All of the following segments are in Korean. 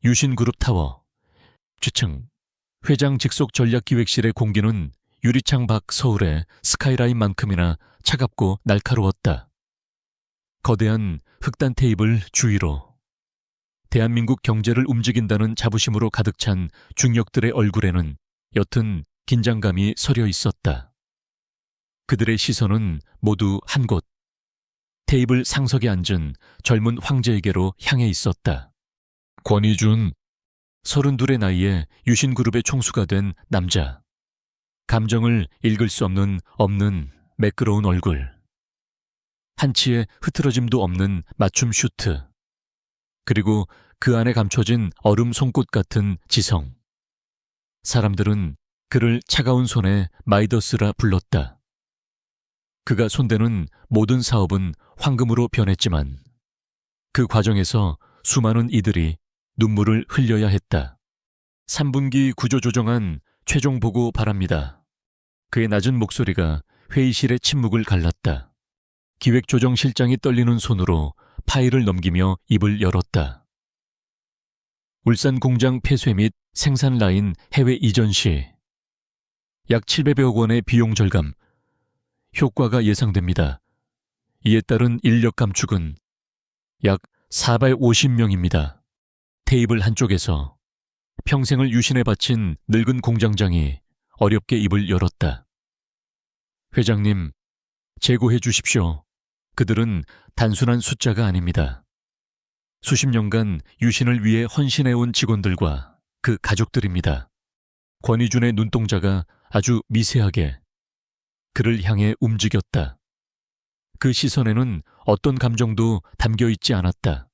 유신그룹 타워 주층. 회장 직속 전략기획실의 공기는 유리창 밖 서울의 스카이라인만큼이나 차갑고 날카로웠다. 거대한 흑단 테이블 주위로 대한민국 경제를 움직인다는 자부심으로 가득 찬 중력들의 얼굴에는 옅은 긴장감이 서려 있었다. 그들의 시선은 모두 한 곳, 테이블 상석에 앉은 젊은 황제에게로 향해 있었다. 권희준, 32의 나이에 유신그룹의 총수가 된 남자. 감정을 읽을 수 없는 매끄러운 얼굴. 한치의 흐트러짐도 없는 맞춤 슈트. 그리고 그 안에 감춰진 얼음 송곳 같은 지성. 사람들은 그를 차가운 손에 마이더스라 불렀다. 그가 손대는 모든 사업은 황금으로 변했지만 그 과정에서 수많은 이들이 눈물을 흘려야 했다. 3분기 구조조정안 최종 보고 바랍니다. 그의 낮은 목소리가 회의실의 침묵을 갈랐다. 기획조정실장이 떨리는 손으로 파일을 넘기며 입을 열었다. 울산 공장 폐쇄 및 생산 라인 해외 이전 시 약 700억 원의 비용 절감, 효과가 예상됩니다. 이에 따른 인력 감축은 약 450명입니다. 테이블 한쪽에서 평생을 유신에 바친 늙은 공장장이 어렵게 입을 열었다. 회장님, 재고해 주십시오. 그들은 단순한 숫자가 아닙니다. 수십 년간 유신을 위해 헌신해온 직원들과 그 가족들입니다. 권희준의 눈동자가 아주 미세하게 그를 향해 움직였다. 그 시선에는 어떤 감정도 담겨있지 않았다.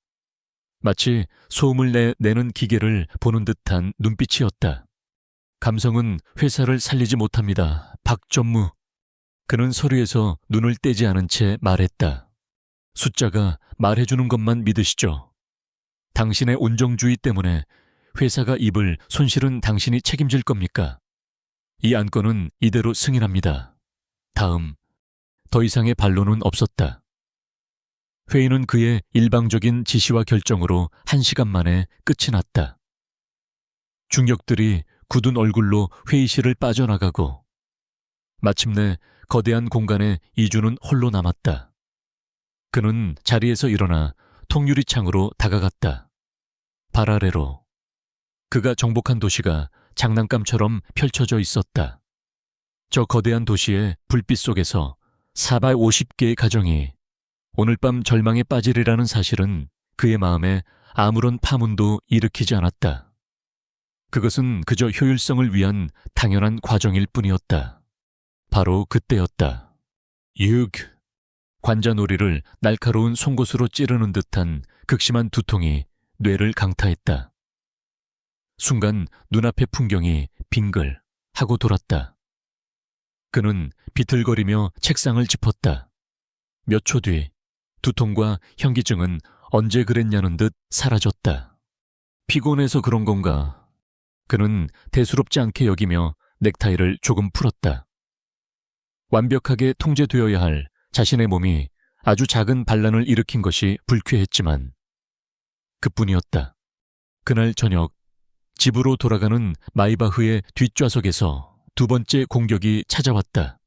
마치 소음을 내는 기계를 보는 듯한 눈빛이었다. 감성은 회사를 살리지 못합니다. 박전무. 그는 서류에서 눈을 떼지 않은 채 말했다. 숫자가 말해주는 것만 믿으시죠. 당신의 온정주의 때문에 회사가 입을 손실은 당신이 책임질 겁니까? 이 안건은 이대로 승인합니다. 다음. 더 이상의 반론은 없었다. 회의는 그의 일방적인 지시와 결정으로 1시간 만에 끝이 났다. 중력들이 굳은 얼굴로 회의실을 빠져나가고 마침내 거대한 공간에 이주는 홀로 남았다. 그는 자리에서 일어나 통유리창으로 다가갔다. 발 아래로 그가 정복한 도시가 장난감처럼 펼쳐져 있었다. 저 거대한 도시의 불빛 속에서 450개의 가정이 오늘 밤 절망에 빠지리라는 사실은 그의 마음에 아무런 파문도 일으키지 않았다. 그것은 그저 효율성을 위한 당연한 과정일 뿐이었다. 바로 그때였다. 관자놀이를 날카로운 송곳으로 찌르는 듯한 극심한 두통이 뇌를 강타했다. 순간 눈앞의 풍경이 빙글 하고 돌았다. 그는 비틀거리며 책상을 짚었다. 몇 초 뒤 두통과 현기증은 언제 그랬냐는 듯 사라졌다. 피곤해서 그런 건가? 그는 대수롭지 않게 여기며 넥타이를 조금 풀었다. 완벽하게 통제되어야 할 자신의 몸이 아주 작은 반란을 일으킨 것이 불쾌했지만 그뿐이었다. 그날 저녁 집으로 돌아가는 마이바흐의 뒷좌석에서 두 번째 공격이 찾아왔다.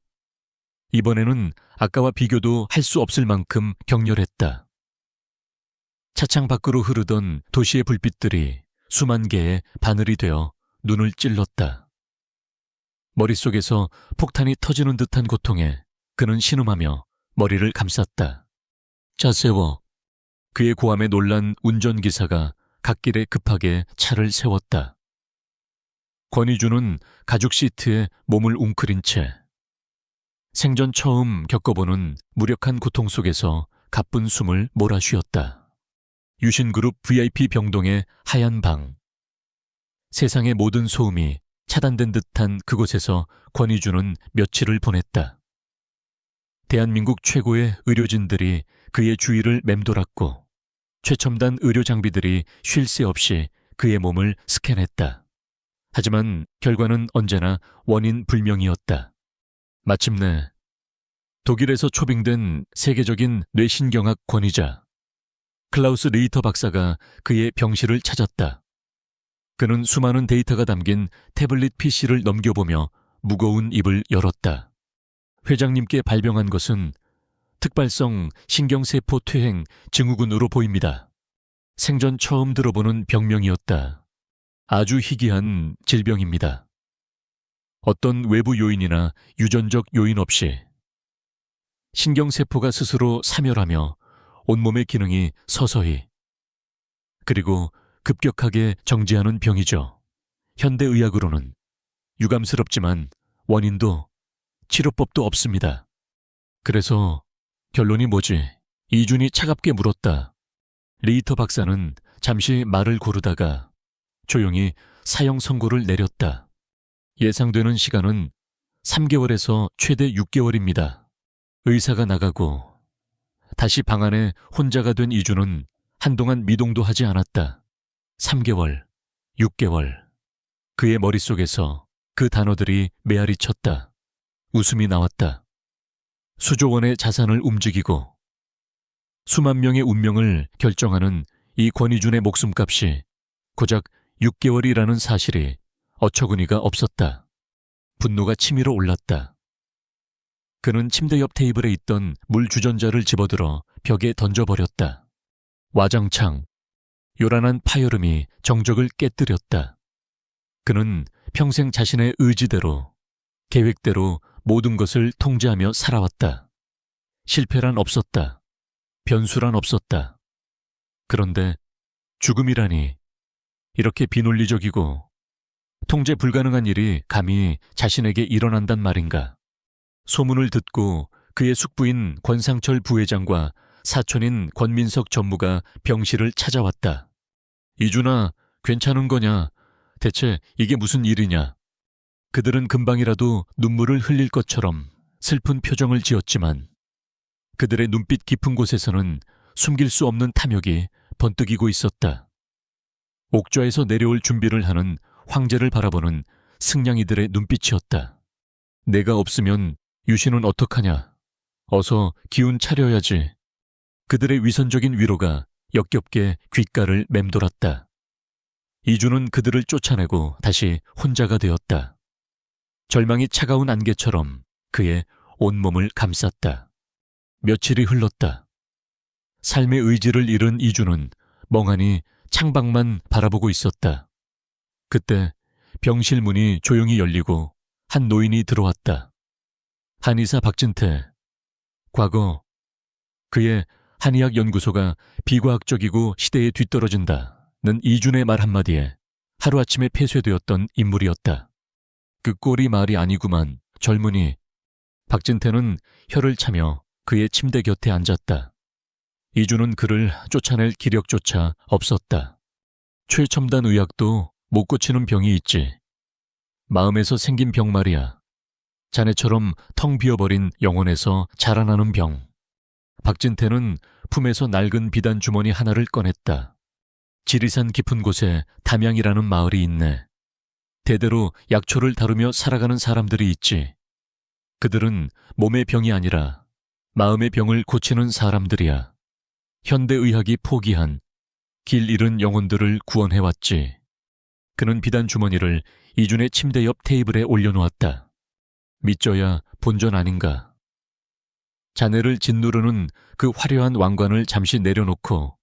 이번에는 아까와 비교도 할 수 없을 만큼 격렬했다. 차창 밖으로 흐르던 도시의 불빛들이 수만 개의 바늘이 되어 눈을 찔렀다. 머릿속에서 폭탄이 터지는 듯한 고통에 그는 신음하며 머리를 감쌌다. 자세워. 그의 고함에 놀란 운전기사가 갓길에 급하게 차를 세웠다. 권희준은 가죽 시트에 몸을 웅크린 채 생전 처음 겪어보는 무력한 고통 속에서 가쁜 숨을 몰아쉬었다. 유신그룹 VIP 병동의 하얀 방. 세상의 모든 소음이 차단된 듯한 그곳에서 권희준은 며칠을 보냈다. 대한민국 최고의 의료진들이 그의 주위를 맴돌았고 최첨단 의료 장비들이 쉴 새 없이 그의 몸을 스캔했다. 하지만 결과는 언제나 원인 불명이었다. 마침내 독일에서 초빙된 세계적인 뇌신경학 권위자 클라우스 리히터 박사가 그의 병실을 찾았다. 그는 수많은 데이터가 담긴 태블릿 PC를 넘겨보며 무거운 입을 열었다. 회장님께 발병한 것은 특발성 신경세포 퇴행 증후군으로 보입니다. 생전 처음 들어보는 병명이었다. 아주 희귀한 질병입니다. 어떤 외부 요인이나 유전적 요인 없이 신경세포가 스스로 사멸하며 온몸의 기능이 서서히 그리고 급격하게 정지하는 병이죠. 현대의학으로는 유감스럽지만 원인도 치료법도 없습니다. 그래서 결론이 뭐지? 이준이 차갑게 물었다. 리히터 박사는 잠시 말을 고르다가 조용히 사형 선고를 내렸다. 예상되는 시간은 3개월에서 최대 6개월입니다. 의사가 나가고 다시 방 안에 혼자가 된 이준은 한동안 미동도 하지 않았다. 3개월, 6개월. 그의 머릿속에서 그 단어들이 메아리 쳤다. 웃음이 나왔다. 수조 원의 자산을 움직이고 수만 명의 운명을 결정하는 이 권희준의 목숨값이 고작 6개월이라는 사실이 어처구니가 없었다. 분노가 치밀어 올랐다. 그는 침대 옆 테이블에 있던 물 주전자를 집어들어 벽에 던져버렸다. 와장창 요란한 파열음이 정적을 깨뜨렸다. 그는 평생 자신의 의지대로, 계획대로 모든 것을 통제하며 살아왔다. 실패란 없었다. 변수란 없었다. 그런데 죽음이라니 이렇게 비논리적이고 통제 불가능한 일이 감히 자신에게 일어난단 말인가. 소문을 듣고 그의 숙부인 권상철 부회장과 사촌인 권민석 전무가 병실을 찾아왔다. 이준아, 괜찮은 거냐? 대체 이게 무슨 일이냐? 그들은 금방이라도 눈물을 흘릴 것처럼 슬픈 표정을 지었지만 그들의 눈빛 깊은 곳에서는 숨길 수 없는 탐욕이 번뜩이고 있었다. 옥좌에서 내려올 준비를 하는 황제를 바라보는 승냥이들의 눈빛이었다. 내가 없으면 유신은 어떡하냐? 어서 기운 차려야지. 그들의 위선적인 위로가 역겹게 귓가를 맴돌았다. 이준은 그들을 쫓아내고 다시 혼자가 되었다. 절망이 차가운 안개처럼 그의 온몸을 감쌌다. 며칠이 흘렀다. 삶의 의지를 잃은 이준은 멍하니 창밖만 바라보고 있었다. 그때 병실 문이 조용히 열리고 한 노인이 들어왔다. 한의사 박진태. 과거 그의 한의학 연구소가 비과학적이고 시대에 뒤떨어진다는 이준의 말 한마디에 하루아침에 폐쇄되었던 인물이었다. 그 꼴이 말이 아니구만. 젊은이. 박진태는 혀를 차며 그의 침대 곁에 앉았다. 이준은 그를 쫓아낼 기력조차 없었다. 최첨단 의학도 못 고치는 병이 있지. 마음에서 생긴 병 말이야. 자네처럼 텅 비어버린 영혼에서 자라나는 병. 박진태는 품에서 낡은 비단 주머니 하나를 꺼냈다. 지리산 깊은 곳에 담양이라는 마을이 있네. 대대로 약초를 다루며 살아가는 사람들이 있지. 그들은 몸의 병이 아니라 마음의 병을 고치는 사람들이야. 현대의학이 포기한 길 잃은 영혼들을 구원해왔지. 그는 비단 주머니를 이준의 침대 옆 테이블에 올려놓았다. 믿져야 본전 아닌가. 자네를 짓누르는 그 화려한 왕관을 잠시 내려놓고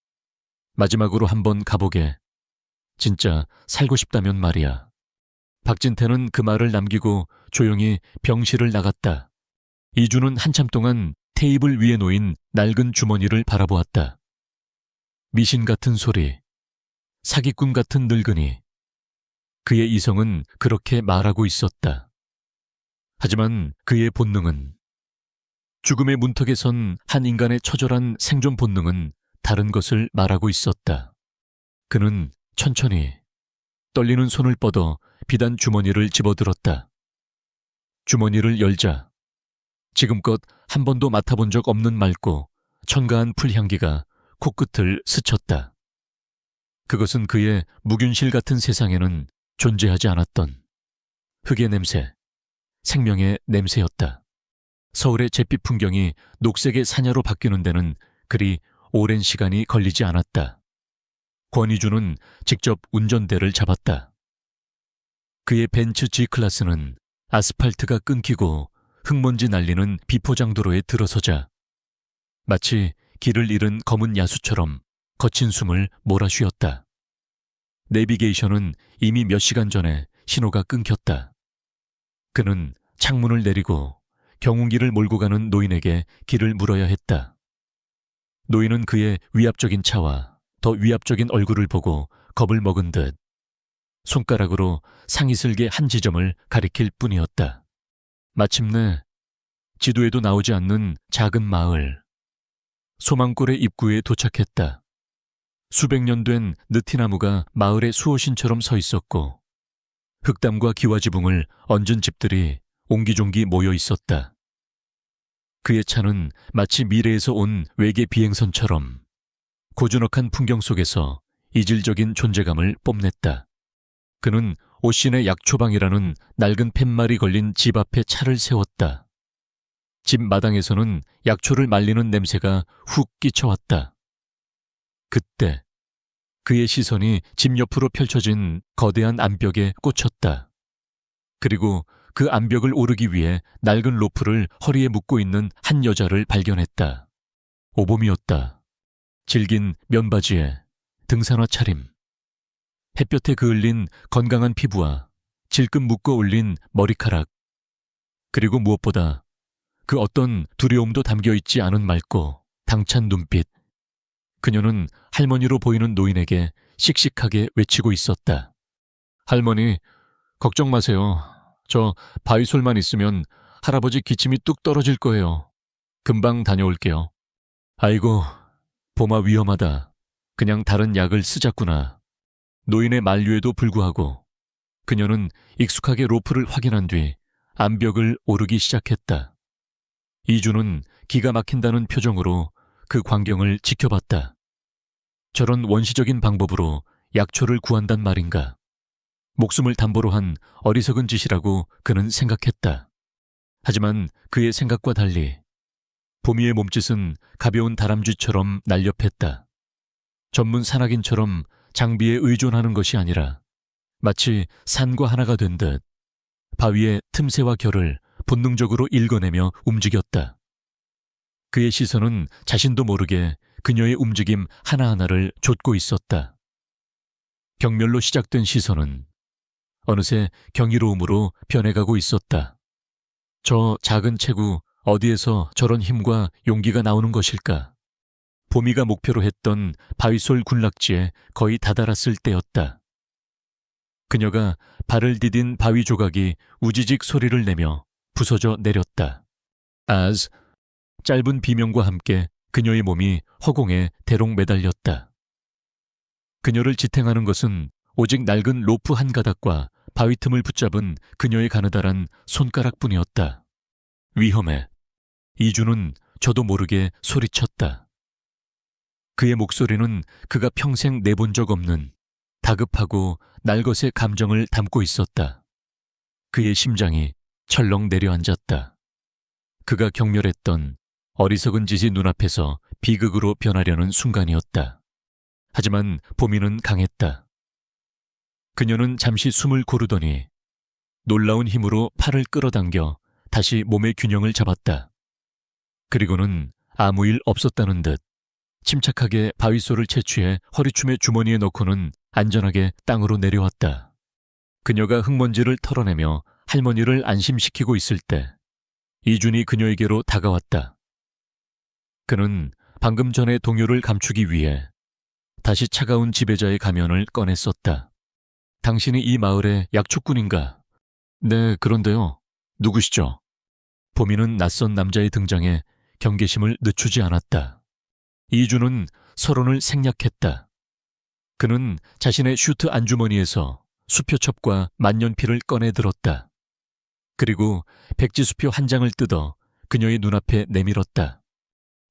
마지막으로 한번 가보게. 진짜 살고 싶다면 말이야. 박진태는 그 말을 남기고 조용히 병실을 나갔다. 이준은 한참 동안 테이블 위에 놓인 낡은 주머니를 바라보았다. 미신 같은 소리, 사기꾼 같은 늙은이. 그의 이성은 그렇게 말하고 있었다. 하지만 그의 본능은, 죽음의 문턱에 선 한 인간의 처절한 생존 본능은 다른 것을 말하고 있었다. 그는 천천히 떨리는 손을 뻗어 비단 주머니를 집어들었다. 주머니를 열자 지금껏 한 번도 맡아본 적 없는 맑고 천가한 풀향기가 코끝을 스쳤다. 그것은 그의 무균실 같은 세상에는 존재하지 않았던 흙의 냄새, 생명의 냄새였다. 서울의 잿빛 풍경이 녹색의 사냐로 바뀌는 데는 그리 오랜 시간이 걸리지 않았다. 권희주는 직접 운전대를 잡았다. 그의 벤츠 G클래스는 아스팔트가 끊기고 흙먼지 날리는 비포장도로에 들어서자 마치 길을 잃은 검은 야수처럼 거친 숨을 몰아쉬었다. 내비게이션은 이미 몇 시간 전에 신호가 끊겼다. 그는 창문을 내리고 경운기를 몰고 가는 노인에게 길을 물어야 했다. 노인은 그의 위압적인 차와 더 위압적인 얼굴을 보고 겁을 먹은 듯 손가락으로 상의슬개 한 지점을 가리킬 뿐이었다. 마침내 지도에도 나오지 않는 작은 마을, 소망골의 입구에 도착했다. 수백 년 된 느티나무가 마을의 수호신처럼 서 있었고 흙담과 기와지붕을 얹은 집들이 옹기종기 모여 있었다. 그의 차는 마치 미래에서 온 외계 비행선처럼 고즈넉한 풍경 속에서 이질적인 존재감을 뽐냈다. 그는 오신의 약초방이라는 낡은 팻말이 걸린 집 앞에 차를 세웠다. 집 마당에서는 약초를 말리는 냄새가 훅 끼쳐왔다. 그때 그의 시선이 집 옆으로 펼쳐진 거대한 암벽에 꽂혔다. 그리고 그 암벽을 오르기 위해 낡은 로프를 허리에 묶고 있는 한 여자를 발견했다. 오봄이었다. 질긴 면바지에 등산화 차림, 햇볕에 그을린 건강한 피부와 질끈 묶어 올린 머리카락, 그리고 무엇보다 그 어떤 두려움도 담겨있지 않은 맑고 당찬 눈빛. 그녀는 할머니로 보이는 노인에게 씩씩하게 외치고 있었다. 할머니, 걱정 마세요. 저 바위솔만 있으면 할아버지 기침이 뚝 떨어질 거예요. 금방 다녀올게요. 아이고, 봄아 위험하다. 그냥 다른 약을 쓰자꾸나. 노인의 만류에도 불구하고 그녀는 익숙하게 로프를 확인한 뒤 암벽을 오르기 시작했다. 이주는 기가 막힌다는 표정으로 그 광경을 지켜봤다. 저런 원시적인 방법으로 약초를 구한단 말인가. 목숨을 담보로 한 어리석은 짓이라고 그는 생각했다. 하지만 그의 생각과 달리 보미의 몸짓은 가벼운 다람쥐처럼 날렵했다. 전문 산악인처럼 장비에 의존하는 것이 아니라 마치 산과 하나가 된 듯 바위의 틈새와 결을 본능적으로 읽어내며 움직였다. 그의 시선은 자신도 모르게 그녀의 움직임 하나하나를 좇고 있었다. 경멸로 시작된 시선은 어느새 경이로움으로 변해가고 있었다. 저 작은 체구 어디에서 저런 힘과 용기가 나오는 것일까? 보미가 목표로 했던 바위솔 군락지에 거의 다다랐을 때였다. 그녀가 발을 디딘 바위 조각이 우지직 소리를 내며 부서져 내렸다. 아즈, 짧은 비명과 함께 그녀의 몸이 허공에 대롱 매달렸다. 그녀를 지탱하는 것은 오직 낡은 로프 한 가닥과 바위 틈을 붙잡은 그녀의 가느다란 손가락뿐이었다. 위험해. 이주는 저도 모르게 소리쳤다. 그의 목소리는 그가 평생 내본 적 없는 다급하고 날것의 감정을 담고 있었다. 그의 심장이 철렁 내려앉았다. 그가 경멸했던 어리석은 짓이 눈앞에서 비극으로 변하려는 순간이었다. 하지만 보미는 강했다. 그녀는 잠시 숨을 고르더니 놀라운 힘으로 팔을 끌어당겨 다시 몸의 균형을 잡았다. 그리고는 아무 일 없었다는 듯 침착하게 바위솔을 채취해 허리춤의 주머니에 넣고는 안전하게 땅으로 내려왔다. 그녀가 흙먼지를 털어내며 할머니를 안심시키고 있을 때 이준이 그녀에게로 다가왔다. 그는 방금 전의 동요를 감추기 위해 다시 차가운 지배자의 가면을 꺼냈었다. 당신이 이 마을의 약초꾼인가? 네, 그런데요. 누구시죠? 보미는 낯선 남자의 등장에 경계심을 늦추지 않았다. 이주는 서론을 생략했다. 그는 자신의 슈트 안주머니에서 수표첩과 만년필을 꺼내 들었다. 그리고 백지수표 한 장을 뜯어 그녀의 눈앞에 내밀었다.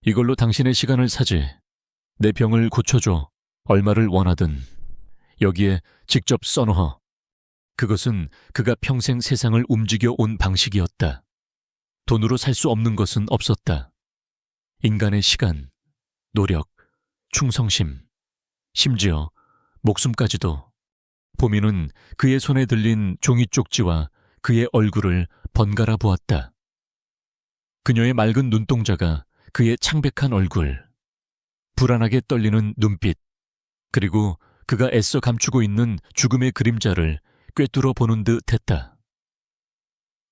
이걸로 당신의 시간을 사지. 내 병을 고쳐줘. 얼마를 원하든. 여기에 직접 써넣어. 그것은 그가 평생 세상을 움직여 온 방식이었다. 돈으로 살 수 없는 것은 없었다. 인간의 시간, 노력, 충성심, 심지어 목숨까지도. 보미는 그의 손에 들린 종이 쪽지와 그의 얼굴을 번갈아 보았다. 그녀의 맑은 눈동자가 그의 창백한 얼굴, 불안하게 떨리는 눈빛, 그리고 그가 애써 감추고 있는 죽음의 그림자를 꿰뚫어 보는 듯 했다.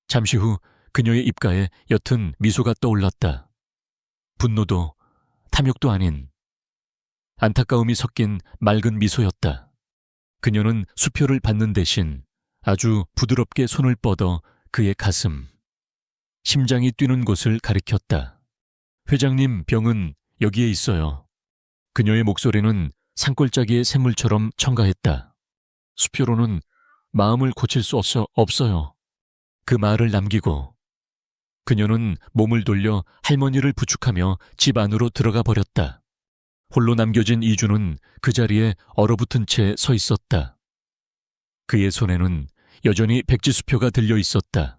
잠시 후 그녀의 입가에 옅은 미소가 떠올랐다. 분노도 탐욕도 아닌 안타까움이 섞인 맑은 미소였다. 그녀는 수표를 받는 대신 아주 부드럽게 손을 뻗어 그의 가슴, 심장이 뛰는 곳을 가리켰다. 회장님 병은 여기에 있어요. 그녀의 목소리는 산골짜기의 샘물처럼 첨가했다. 수표로는 마음을 고칠 수 없어요. 그 말을 남기고 그녀는 몸을 돌려 할머니를 부축하며 집 안으로 들어가 버렸다. 홀로 남겨진 이주는 그 자리에 얼어붙은 채 서 있었다. 그의 손에는 여전히 백지수표가 들려 있었다.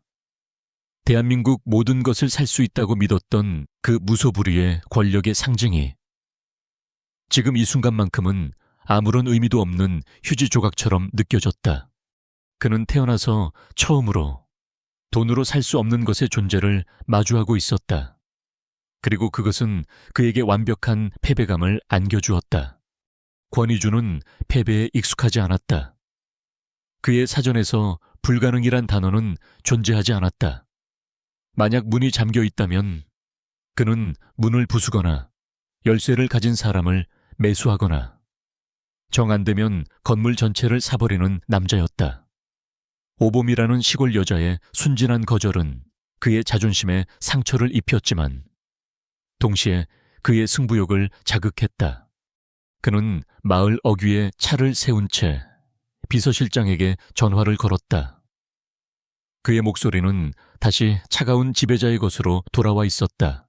대한민국 모든 것을 살 수 있다고 믿었던 그 무소불위의 권력의 상징이 지금 이 순간만큼은 아무런 의미도 없는 휴지 조각처럼 느껴졌다. 그는 태어나서 처음으로 돈으로 살 수 없는 것의 존재를 마주하고 있었다. 그리고 그것은 그에게 완벽한 패배감을 안겨주었다. 권위주는 패배에 익숙하지 않았다. 그의 사전에서 불가능이란 단어는 존재하지 않았다. 만약 문이 잠겨 있다면 그는 문을 부수거나 열쇠를 가진 사람을 매수하거나 정 안 되면 건물 전체를 사버리는 남자였다. 오봄이라는 시골 여자의 순진한 거절은 그의 자존심에 상처를 입혔지만 동시에 그의 승부욕을 자극했다. 그는 마을 어귀에 차를 세운 채 비서실장에게 전화를 걸었다. 그의 목소리는 다시 차가운 지배자의 것으로 돌아와 있었다.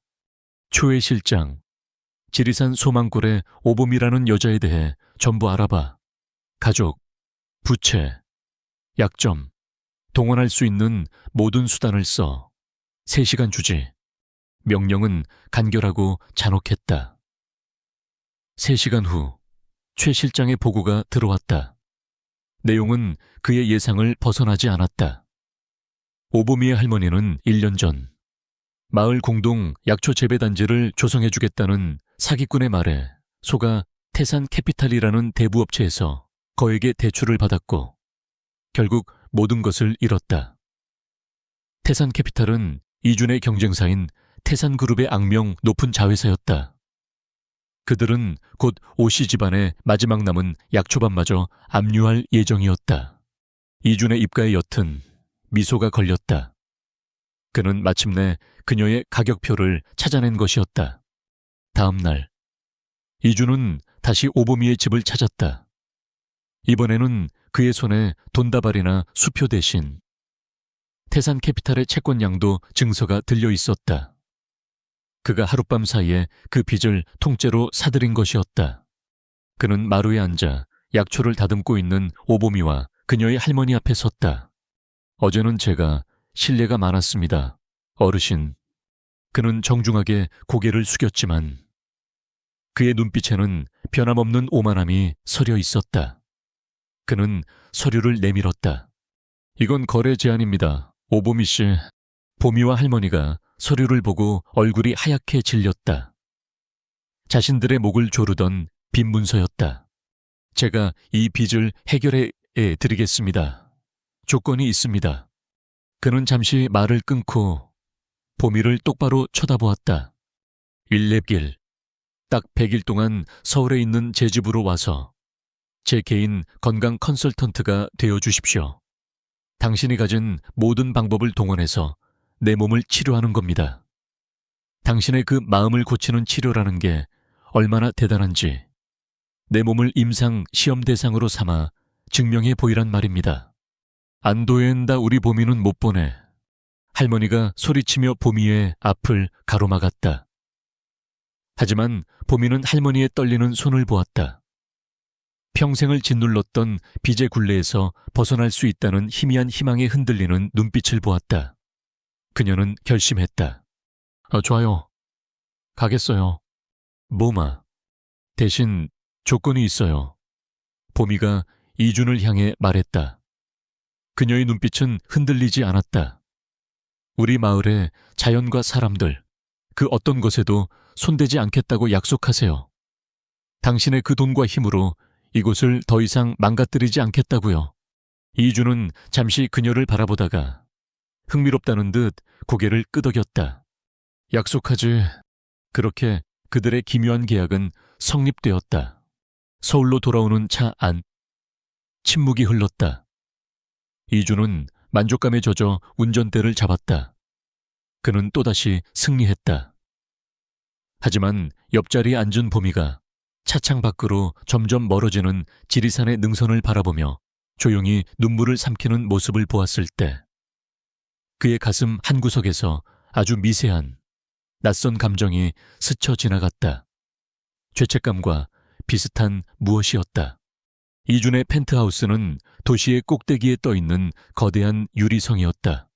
초회 실장, 지리산 소망골의 오봄이라는 여자에 대해 전부 알아봐. 가족, 부채, 약점, 동원할 수 있는 모든 수단을 써. 3시간 주지. 명령은 간결하고 잔혹했다. 3시간 후, 최 실장의 보고가 들어왔다. 내용은 그의 예상을 벗어나지 않았다. 오보미의 할머니는 1년 전 마을 공동 약초 재배단지를 조성해주겠다는 사기꾼의 말에 속아 태산 캐피탈이라는 대부업체에서 거액의 대출을 받았고 결국 모든 것을 잃었다. 태산 캐피탈은 이준의 경쟁사인 태산그룹의 악명 높은 자회사였다. 그들은 곧 오씨 집안의 마지막 남은 약초반마저 압류할 예정이었다. 이준의 입가에 옅은 미소가 걸렸다. 그는 마침내 그녀의 가격표를 찾아낸 것이었다. 다음 날, 이준은 다시 오보미의 집을 찾았다. 이번에는 그의 손에 돈다발이나 수표 대신 태산 캐피탈의 채권량도 증서가 들려 있었다. 그가 하룻밤 사이에 그 빚을 통째로 사들인 것이었다. 그는 마루에 앉아 약초를 다듬고 있는 오보미와 그녀의 할머니 앞에 섰다. 어제는 제가 신뢰가 많았습니다. 어르신. 그는 정중하게 고개를 숙였지만 그의 눈빛에는 변함없는 오만함이 서려 있었다. 그는 서류를 내밀었다. 이건 거래 제안입니다. 오보미 씨. 보미와 할머니가 서류를 보고 얼굴이 하얗게 질렸다. 자신들의 목을 조르던 빈 문서였다. 제가 이 빚을 해결해 드리겠습니다. 조건이 있습니다. 그는 잠시 말을 끊고 보미를 똑바로 쳐다보았다. 일렙길, 딱 100일 동안 서울에 있는 제 집으로 와서 제 개인 건강 컨설턴트가 되어주십시오. 당신이 가진 모든 방법을 동원해서 내 몸을 치료하는 겁니다. 당신의 그 마음을 고치는 치료라는 게 얼마나 대단한지 내 몸을 임상 시험 대상으로 삼아 증명해 보이란 말입니다. 안도엔다 우리 보미는 못 보내. 할머니가 소리치며 보미의 앞을 가로막았다. 하지만 보미는 할머니의 떨리는 손을 보았다. 평생을 짓눌렀던 빚의 굴레에서 벗어날 수 있다는 희미한 희망에 흔들리는 눈빛을 보았다. 그녀는 결심했다. 좋아요. 가겠어요. 뭐마. 대신 조건이 있어요. 보미가 이준을 향해 말했다. 그녀의 눈빛은 흔들리지 않았다. 우리 마을의 자연과 사람들, 그 어떤 것에도 손대지 않겠다고 약속하세요. 당신의 그 돈과 힘으로 이곳을 더 이상 망가뜨리지 않겠다고요. 이준은 잠시 그녀를 바라보다가 흥미롭다는 듯 고개를 끄덕였다. 약속하지. 그렇게 그들의 기묘한 계약은 성립되었다. 서울로 돌아오는 차 안. 침묵이 흘렀다. 이준은 만족감에 젖어 운전대를 잡았다. 그는 또다시 승리했다. 하지만 옆자리에 앉은 보미가 차창 밖으로 점점 멀어지는 지리산의 능선을 바라보며 조용히 눈물을 삼키는 모습을 보았을 때 그의 가슴 한구석에서 아주 미세한 낯선 감정이 스쳐 지나갔다. 죄책감과 비슷한 무엇이었다. 이준의 펜트하우스는 도시의 꼭대기에 떠있는 거대한 유리성이었다.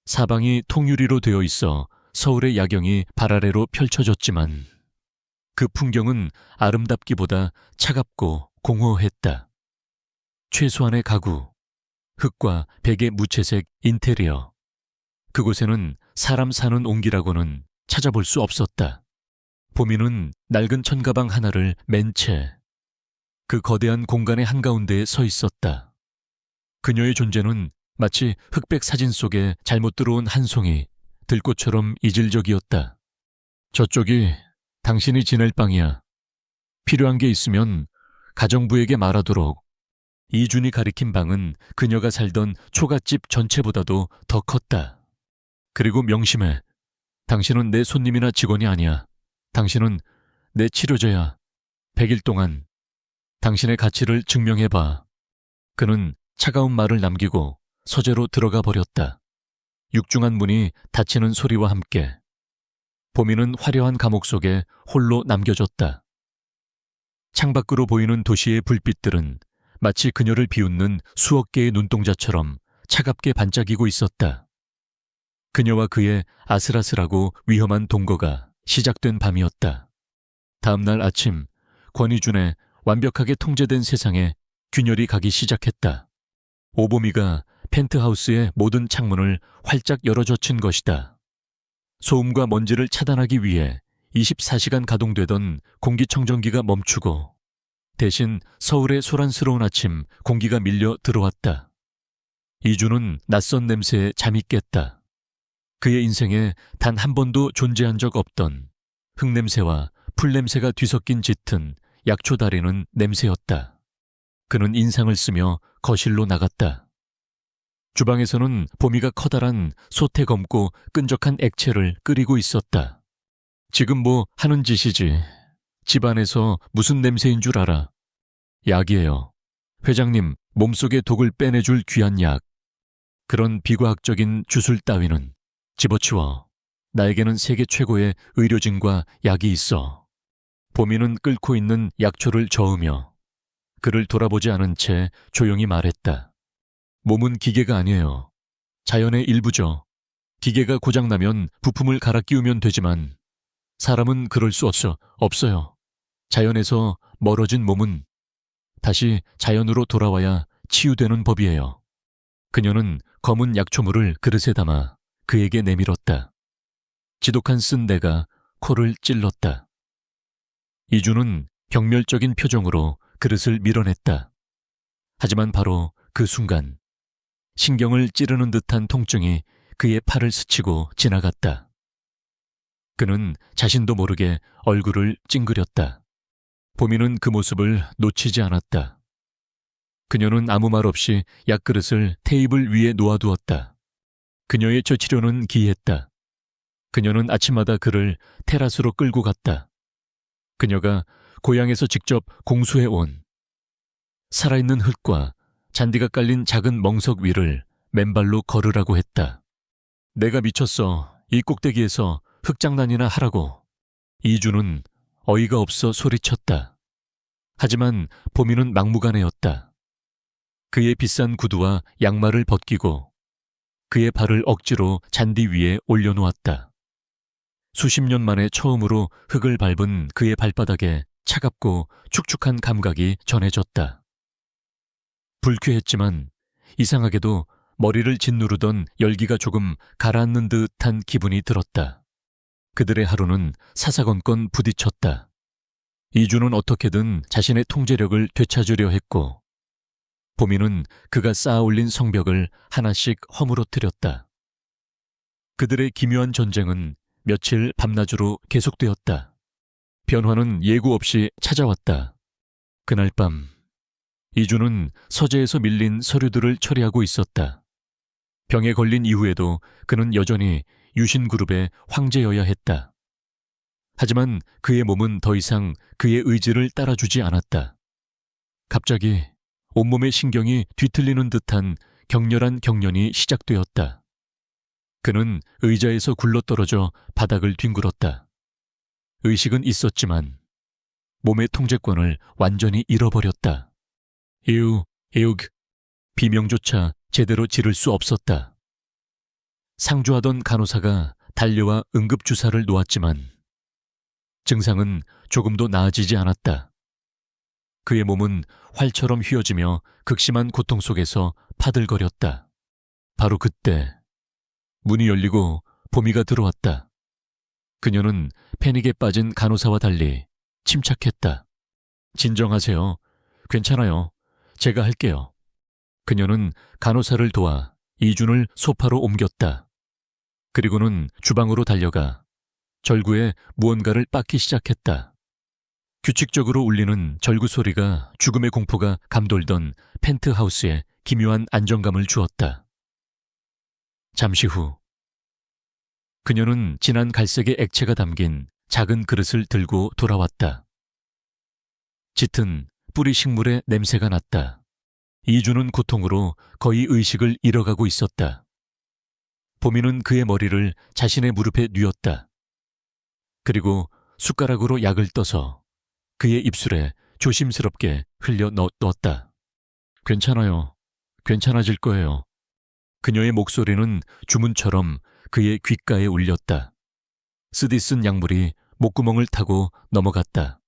사방이 통유리로 되어 있어 서울의 야경이 발 아래로 펼쳐졌지만 그 풍경은 아름답기보다 차갑고 공허했다. 최소한의 가구, 흙과 백의 무채색 인테리어. 그곳에는 사람 사는 온기라고는 찾아볼 수 없었다. 보미는 낡은 천가방 하나를 맨 채 그 거대한 공간의 한가운데에 서 있었다. 그녀의 존재는 마치 흑백 사진 속에 잘못 들어온 한 송이 들꽃처럼 이질적이었다. 저쪽이 당신이 지낼 방이야. 필요한 게 있으면 가정부에게 말하도록. 이준이 가리킨 방은 그녀가 살던 초가집 전체보다도 더 컸다. 그리고 명심해. 당신은 내 손님이나 직원이 아니야. 당신은 내 치료제야. 100일 동안 당신의 가치를 증명해봐. 그는 차가운 말을 남기고 서재로 들어가 버렸다. 육중한 문이 닫히는 소리와 함께 보미는 화려한 감옥 속에 홀로 남겨졌다. 창밖으로 보이는 도시의 불빛들은 마치 그녀를 비웃는 수억 개의 눈동자처럼 차갑게 반짝이고 있었다. 그녀와 그의 아슬아슬하고 위험한 동거가 시작된 밤이었다. 다음 날 아침, 권희준의 완벽하게 통제된 세상에 균열이 가기 시작했다. 오보미가 펜트하우스의 모든 창문을 활짝 열어젖힌 것이다. 소음과 먼지를 차단하기 위해 24시간 가동되던 공기청정기가 멈추고 대신 서울의 소란스러운 아침 공기가 밀려 들어왔다. 이준은 낯선 냄새에 잠이 깼다. 그의 인생에 단 한 번도 존재한 적 없던 흙냄새와 풀냄새가 뒤섞인 짙은 약초 다리는 냄새였다. 그는 인상을 쓰며 거실로 나갔다. 주방에서는 보미가 커다란 솥에 검고 끈적한 액체를 끓이고 있었다. 지금 뭐 하는 짓이지? 집안에서 무슨 냄새인 줄 알아? 약이에요. 회장님 몸속의 독을 빼내줄 귀한 약. 그런 비과학적인 주술 따위는 집어치워. 나에게는 세계 최고의 의료진과 약이 있어. 보미는 끓고 있는 약초를 저으며 그를 돌아보지 않은 채 조용히 말했다. 몸은 기계가 아니에요. 자연의 일부죠. 기계가 고장나면 부품을 갈아 끼우면 되지만 사람은 그럴 수 없어요. 자연에서 멀어진 몸은 다시 자연으로 돌아와야 치유되는 법이에요. 그녀는 검은 약초물을 그릇에 담아 그에게 내밀었다. 지독한 쓴내가 코를 찔렀다. 이준은 경멸적인 표정으로 그릇을 밀어냈다. 하지만 바로 그 순간 신경을 찌르는 듯한 통증이 그의 팔을 스치고 지나갔다. 그는 자신도 모르게 얼굴을 찡그렸다. 보미는 그 모습을 놓치지 않았다. 그녀는 아무 말 없이 약그릇을 테이블 위에 놓아두었다. 그녀의 저 치료는 기이했다. 그녀는 아침마다 그를 테라스로 끌고 갔다. 그녀가 고향에서 직접 공수해온 살아있는 흙과 잔디가 깔린 작은 멍석 위를 맨발로 걸으라고 했다. 내가 미쳤어. 이 꼭대기에서 흙장난이나 하라고. 이준은 어이가 없어 소리쳤다. 하지만 보미는 막무가내였다. 그의 비싼 구두와 양말을 벗기고 그의 발을 억지로 잔디 위에 올려놓았다. 수십 년 만에 처음으로 흙을 밟은 그의 발바닥에 차갑고 축축한 감각이 전해졌다. 불쾌했지만 이상하게도 머리를 짓누르던 열기가 조금 가라앉는 듯한 기분이 들었다. 그들의 하루는 사사건건 부딪혔다. 이주는 어떻게든 자신의 통제력을 되찾으려 했고, 보미는 그가 쌓아올린 성벽을 하나씩 허물어뜨렸다. 그들의 기묘한 전쟁은 며칠 밤낮으로 계속되었다. 변화는 예고 없이 찾아왔다. 그날 밤, 이주는 서재에서 밀린 서류들을 처리하고 있었다. 병에 걸린 이후에도 그는 여전히 유신그룹의 황제여야 했다. 하지만 그의 몸은 더 이상 그의 의지를 따라주지 않았다. 갑자기 온몸의 신경이 뒤틀리는 듯한 격렬한 경련이 시작되었다. 그는 의자에서 굴러떨어져 바닥을 뒹굴었다. 의식은 있었지만 몸의 통제권을 완전히 잃어버렸다. 비명조차 제대로 지를 수 없었다. 상주하던 간호사가 달려와 응급주사를 놓았지만 증상은 조금도 나아지지 않았다. 그의 몸은 활처럼 휘어지며 극심한 고통 속에서 파들거렸다. 바로 그때 문이 열리고 보미가 들어왔다. 그녀는 패닉에 빠진 간호사와 달리 침착했다. 진정하세요. 괜찮아요. 제가 할게요. 그녀는 간호사를 도와 이준을 소파로 옮겼다. 그리고는 주방으로 달려가 절구에 무언가를 빻기 시작했다. 규칙적으로 울리는 절구 소리가 죽음의 공포가 감돌던 펜트하우스에 기묘한 안정감을 주었다. 잠시 후 그녀는 진한 갈색의 액체가 담긴 작은 그릇을 들고 돌아왔다. 짙은 뿌리 식물의 냄새가 났다. 이주는 고통으로 거의 의식을 잃어가고 있었다. 보미는 그의 머리를 자신의 무릎에 뉘었다. 그리고 숟가락으로 약을 떠서 그의 입술에 조심스럽게 흘려 넣었다. 괜찮아요. 괜찮아질 거예요. 그녀의 목소리는 주문처럼 그의 귓가에 울렸다. 쓰디쓴 약물이 목구멍을 타고 넘어갔다.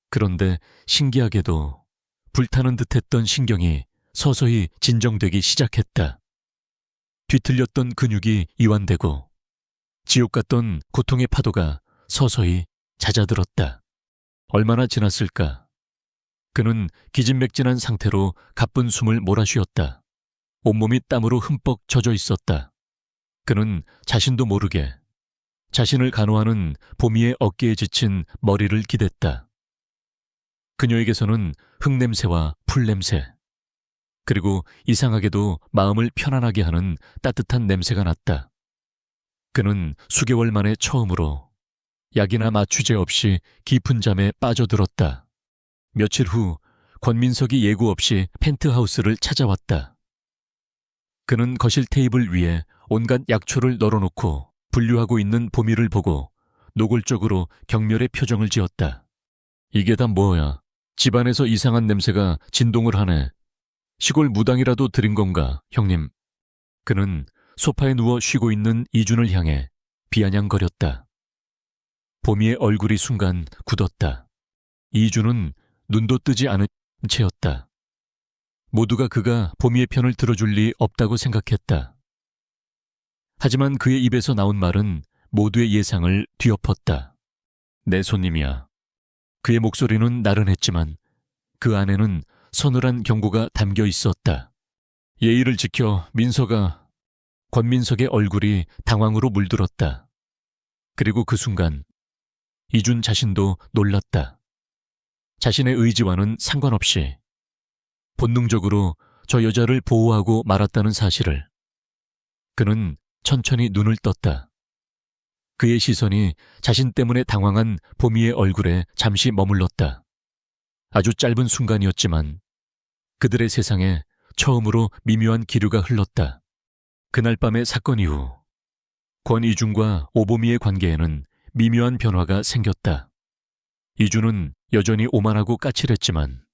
그런데 신기하게도 불타는 듯했던 신경이 서서히 진정되기 시작했다. 뒤틀렸던 근육이 이완되고 지옥 같던 고통의 파도가 서서히 잦아들었다. 얼마나 지났을까? 그는 기진맥진한 상태로 가쁜 숨을 몰아쉬었다. 온몸이 땀으로 흠뻑 젖어 있었다. 그는 자신도 모르게 자신을 간호하는 보미의 어깨에 지친 머리를 기댔다. 그녀에게서는 흙냄새와 풀냄새, 그리고 이상하게도 마음을 편안하게 하는 따뜻한 냄새가 났다. 그는 수개월 만에 처음으로 약이나 마취제 없이 깊은 잠에 빠져들었다. 며칠 후 권민석이 예고 없이 펜트하우스를 찾아왔다. 그는 거실 테이블 위에 온갖 약초를 널어놓고 분류하고 있는 보미를 보고 노골적으로 경멸의 표정을 지었다. 이게 다 뭐야? 집안에서 이상한 냄새가 진동을 하네. 시골 무당이라도 들인 건가, 형님? 그는 소파에 누워 쉬고 있는 이준을 향해 비아냥거렸다. 보미의 얼굴이 순간 굳었다. 이준은 눈도 뜨지 않은 채였다. 모두가 그가 보미의 편을 들어줄 리 없다고 생각했다. 하지만 그의 입에서 나온 말은 모두의 예상을 뒤엎었다. 내 손님이야. 그의 목소리는 나른했지만 그 안에는 서늘한 경고가 담겨 있었다. 예의를 지켜, 민서가. 권민석의 얼굴이 당황으로 물들었다. 그리고 그 순간 이준 자신도 놀랐다. 자신의 의지와는 상관없이 본능적으로 저 여자를 보호하고 말았다는 사실을. 그는 천천히 눈을 떴다. 그의 시선이 자신 때문에 당황한 보미의 얼굴에 잠시 머물렀다. 아주 짧은 순간이었지만 그들의 세상에 처음으로 미묘한 기류가 흘렀다. 그날 밤의 사건 이후 권이준과 오보미의 관계에는 미묘한 변화가 생겼다. 이준은 여전히 오만하고 까칠했지만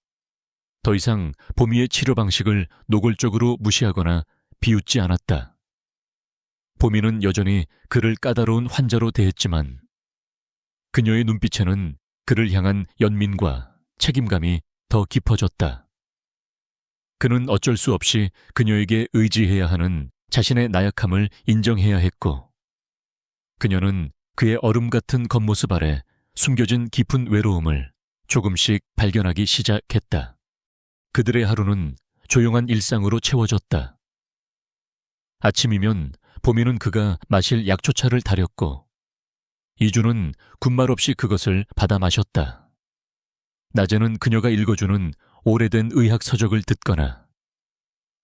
더 이상 보미의 치료 방식을 노골적으로 무시하거나 비웃지 않았다. 보미는 여전히 그를 까다로운 환자로 대했지만 그녀의 눈빛에는 그를 향한 연민과 책임감이 더 깊어졌다. 그는 어쩔 수 없이 그녀에게 의지해야 하는 자신의 나약함을 인정해야 했고, 그녀는 그의 얼음 같은 겉모습 아래 숨겨진 깊은 외로움을 조금씩 발견하기 시작했다. 그들의 하루는 조용한 일상으로 채워졌다. 아침이면 보미는 그가 마실 약초차를 다렸고, 이주는 군말 없이 그것을 받아 마셨다. 낮에는 그녀가 읽어주는 오래된 의학 서적을 듣거나,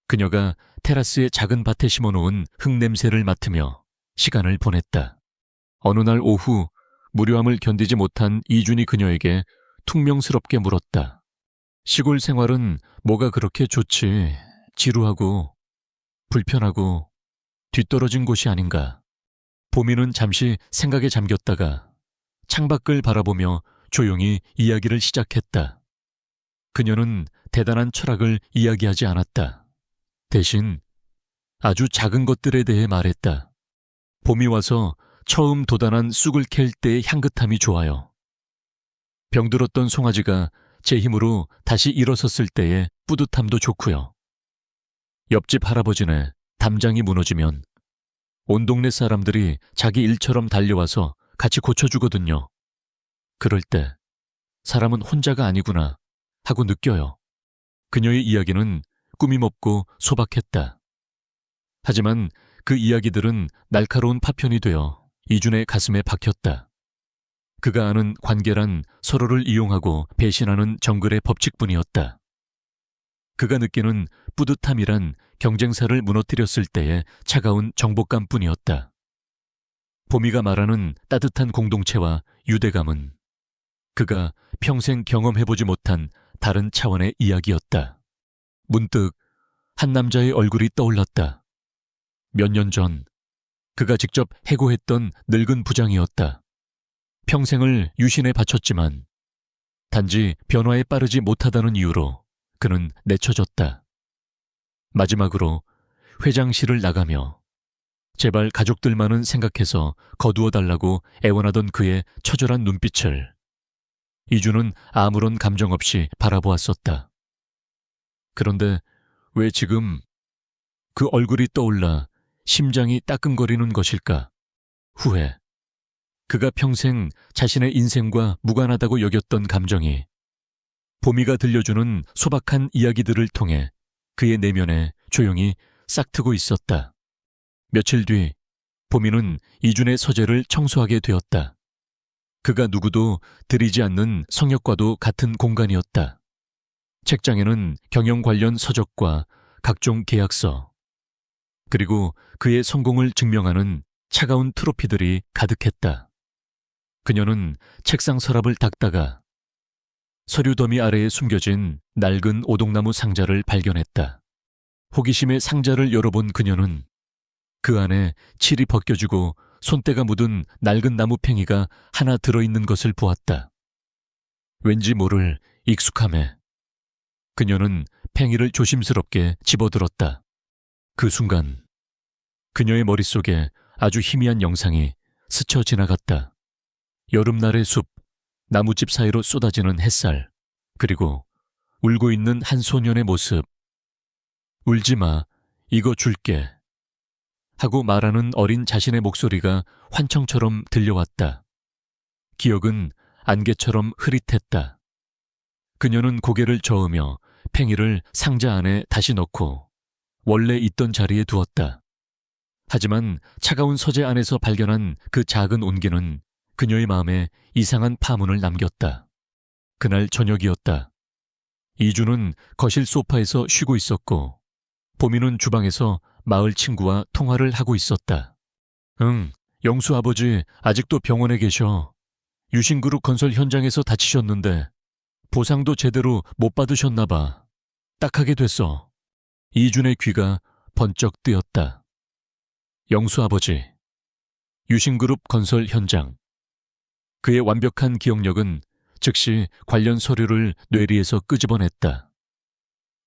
그녀가 테라스의 작은 밭에 심어놓은 흙냄새를 맡으며 시간을 보냈다. 어느 날 오후 무료함을 견디지 못한 이준이 그녀에게 퉁명스럽게 물었다. 시골 생활은 뭐가 그렇게 좋지? 지루하고 불편하고 뒤떨어진 곳이 아닌가. 보미는 잠시 생각에 잠겼다가 창밖을 바라보며 조용히 이야기를 시작했다. 그녀는 대단한 철학을 이야기하지 않았다. 대신 아주 작은 것들에 대해 말했다. 봄이 와서 처음 도단한 쑥을 캘 때의 향긋함이 좋아요. 병들었던 송아지가 제 힘으로 다시 일어섰을 때의 뿌듯함도 좋고요. 옆집 할아버지네 담장이 무너지면 온 동네 사람들이 자기 일처럼 달려와서 같이 고쳐주거든요. 그럴 때 사람은 혼자가 아니구나 하고 느껴요. 그녀의 이야기는 꾸밈없고 소박했다. 하지만 그 이야기들은 날카로운 파편이 되어 이준의 가슴에 박혔다. 그가 아는 관계란 서로를 이용하고 배신하는 정글의 법칙뿐이었다. 그가 느끼는 뿌듯함이란 경쟁사를 무너뜨렸을 때의 차가운 정복감뿐이었다. 보미가 말하는 따뜻한 공동체와 유대감은 그가 평생 경험해보지 못한 다른 차원의 이야기였다. 문득 한 남자의 얼굴이 떠올랐다. 몇 년 전 그가 직접 해고했던 늙은 부장이었다. 평생을 유신에 바쳤지만 단지 변화에 빠르지 못하다는 이유로 그는 내쳐졌다. 마지막으로 회장실을 나가며 제발 가족들만은 생각해서 거두어달라고 애원하던 그의 처절한 눈빛을 이주는 아무런 감정 없이 바라보았었다. 그런데 왜 지금 그 얼굴이 떠올라 심장이 따끔거리는 것일까? 후회. 그가 평생 자신의 인생과 무관하다고 여겼던 감정이 보미가 들려주는 소박한 이야기들을 통해 그의 내면에 조용히 싹트고 있었다. 며칠 뒤 보미는 이준의 서재를 청소하게 되었다. 그가 누구도 들이지 않는 성역과도 같은 공간이었다. 책장에는 경영 관련 서적과 각종 계약서, 그리고 그의 성공을 증명하는 차가운 트로피들이 가득했다. 그녀는 책상 서랍을 닦다가 서류 더미 아래에 숨겨진 낡은 오동나무 상자를 발견했다. 호기심에 상자를 열어본 그녀는 그 안에 칠이 벗겨지고 손때가 묻은 낡은 나무 팽이가 하나 들어있는 것을 보았다. 왠지 모를 익숙함에 그녀는 팽이를 조심스럽게 집어들었다. 그 순간 그녀의 머릿속에 아주 희미한 영상이 스쳐 지나갔다. 여름날의 숲, 나뭇집 사이로 쏟아지는 햇살, 그리고 울고 있는 한 소년의 모습. 울지 마, 이거 줄게. 하고 말하는 어린 자신의 목소리가 환청처럼 들려왔다. 기억은 안개처럼 흐릿했다. 그녀는 고개를 저으며 팽이를 상자 안에 다시 넣고 원래 있던 자리에 두었다. 하지만 차가운 서재 안에서 발견한 그 작은 온기는 그녀의 마음에 이상한 파문을 남겼다. 그날 저녁이었다. 이주는 거실 소파에서 쉬고 있었고 보미는 주방에서 마을 친구와 통화를 하고 있었다. 응, 영수 아버지 아직도 병원에 계셔. 유신그룹 건설 현장에서 다치셨는데 보상도 제대로 못 받으셨나 봐. 딱하게 됐어. 이준의 귀가 번쩍 뜨였다. 영수 아버지, 유신그룹 건설 현장. 그의 완벽한 기억력은 즉시 관련 서류를 뇌리에서 끄집어냈다.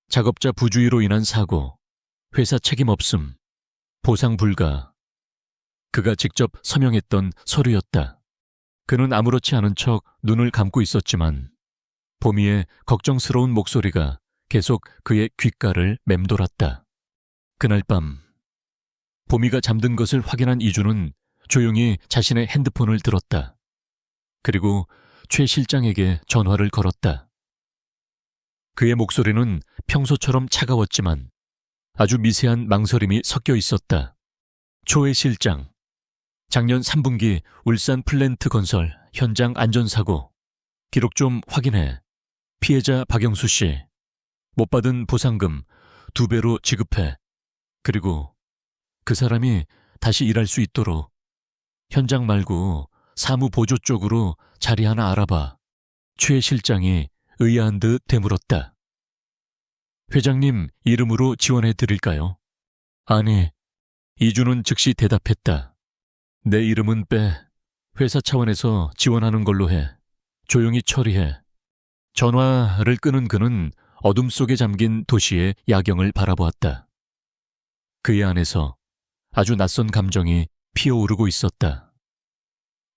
작업자 부주의로 인한 사고, 회사 책임 없음, 보상 불가. 그가 직접 서명했던 서류였다. 그는 아무렇지 않은 척 눈을 감고 있었지만 보미의 걱정스러운 목소리가 계속 그의 귓가를 맴돌았다. 그날 밤 보미가 잠든 것을 확인한 이주는 조용히 자신의 핸드폰을 들었다. 그리고 최 실장에게 전화를 걸었다. 그의 목소리는 평소처럼 차가웠지만 아주 미세한 망설임이 섞여 있었다. 초회 실장, 작년 3분기 울산 플랜트 건설 현장 안전사고 기록 좀 확인해. 피해자 박영수 씨, 못 받은 보상금 2배로 지급해. 그리고 그 사람이 다시 일할 수 있도록 현장 말고 사무 보조 쪽으로 자리 하나 알아봐. 최 실장이 의아한 듯 되물었다. 회장님 이름으로 지원해 드릴까요? 아니, 이주는 즉시 대답했다. 내 이름은 빼. 회사 차원에서 지원하는 걸로 해. 조용히 처리해. 전화를 끄는 그는 어둠 속에 잠긴 도시의 야경을 바라보았다. 그의 안에서 아주 낯선 감정이 피어오르고 있었다.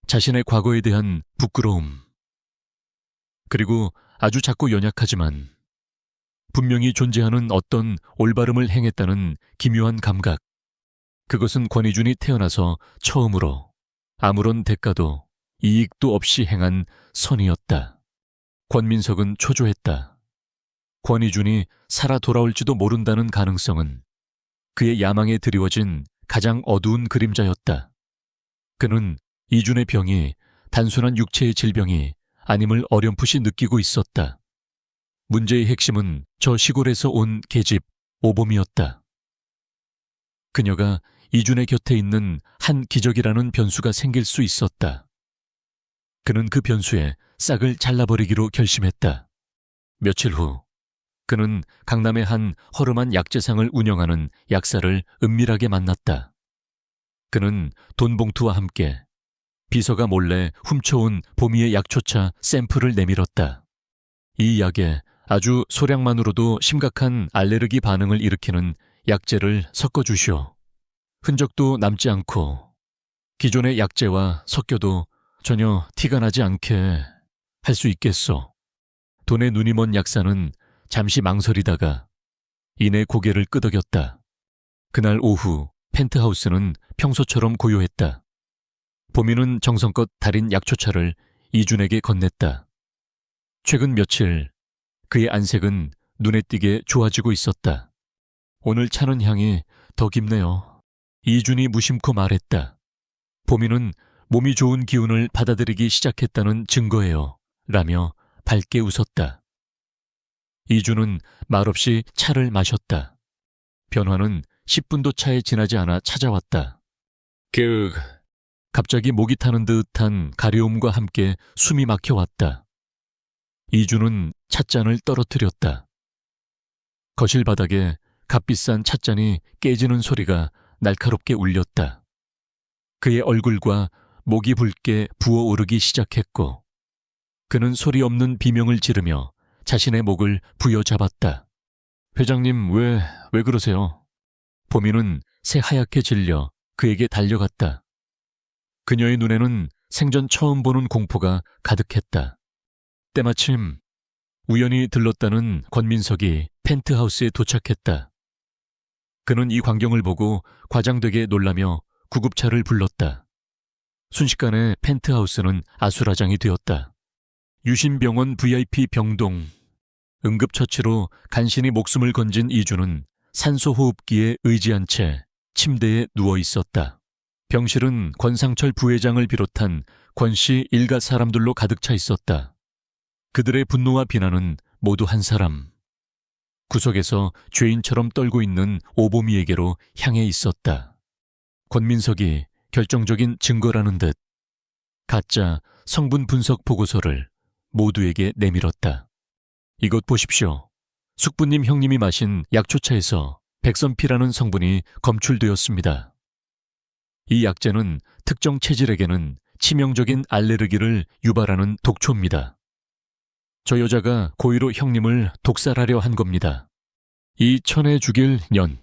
자신의 과거에 대한 부끄러움, 그리고 아주 작고 연약하지만 분명히 존재하는 어떤 올바름을 행했다는 기묘한 감각. 그것은 권희준이 태어나서 처음으로 아무런 대가도 이익도 없이 행한 선이었다. 권민석은 초조했다. 권희준이 살아 돌아올지도 모른다는 가능성은 그의 야망에 드리워진 가장 어두운 그림자였다. 그는 이준의 병이 단순한 육체의 질병이 아님을 어렴풋이 느끼고 있었다. 문제의 핵심은 저 시골에서 온 계집 오봄이었다. 그녀가 이준의 곁에 있는 한 기적이라는 변수가 생길 수 있었다. 그는 그 변수에 싹을 잘라버리기로 결심했다. 며칠 후 그는 강남의 한 허름한 약재상을 운영하는 약사를 은밀하게 만났다. 그는 돈봉투와 함께 비서가 몰래 훔쳐온 보미의 약초차 샘플을 내밀었다. 이 약에 아주 소량만으로도 심각한 알레르기 반응을 일으키는 약재를 섞어주시오. 흔적도 남지 않고 기존의 약재와 섞여도 전혀 티가 나지 않게 할 수 있겠소. 돈에 눈이 먼 약사는 잠시 망설이다가 이내 고개를 끄덕였다. 그날 오후 펜트하우스는 평소처럼 고요했다. 보미는 정성껏 달인 약초차를 이준에게 건넸다. 최근 며칠 그의 안색은 눈에 띄게 좋아지고 있었다. 오늘 차는 향이 더 깊네요. 이준이 무심코 말했다. 보미는 몸이 좋은 기운을 받아들이기 시작했다는 증거예요. 라며 밝게 웃었다. 이준은 말없이 차를 마셨다. 변화는 10분도 차에 지나지 않아 찾아왔다. 갑자기 목이 타는 듯한 가려움과 함께 숨이 막혀왔다. 이준은 찻잔을 떨어뜨렸다. 거실 바닥에 값비싼 찻잔이 깨지는 소리가 날카롭게 울렸다. 그의 얼굴과 목이 붉게 부어오르기 시작했고 그는 소리 없는 비명을 지르며 자신의 목을 부여잡았다. 회장님 왜 그러세요? 보미는 새하얗게 질려 그에게 달려갔다. 그녀의 눈에는 생전 처음 보는 공포가 가득했다. 때마침 우연히 들렀다는 권민석이 펜트하우스에 도착했다. 그는 이 광경을 보고 과장되게 놀라며 구급차를 불렀다. 순식간에 펜트하우스는 아수라장이 되었다. 유신병원 VIP 병동. 응급처치로 간신히 목숨을 건진 이주는 산소호흡기에 의지한 채 침대에 누워 있었다. 병실은 권상철 부회장을 비롯한 권씨 일가 사람들로 가득 차 있었다. 그들의 분노와 비난은 모두 한 사람. 구석에서 죄인처럼 떨고 있는 오보미에게로 향해 있었다. 권민석이 결정적인 증거라는 듯 가짜 성분 분석 보고서를 모두에게 내밀었다. 이것 보십시오. 숙부님 형님이 마신 약초차에서 백선피라는 성분이 검출되었습니다. 이 약재는 특정 체질에게는 치명적인 알레르기를 유발하는 독초입니다. 저 여자가 고의로 형님을 독살하려 한 겁니다. 이 천에 죽일 년.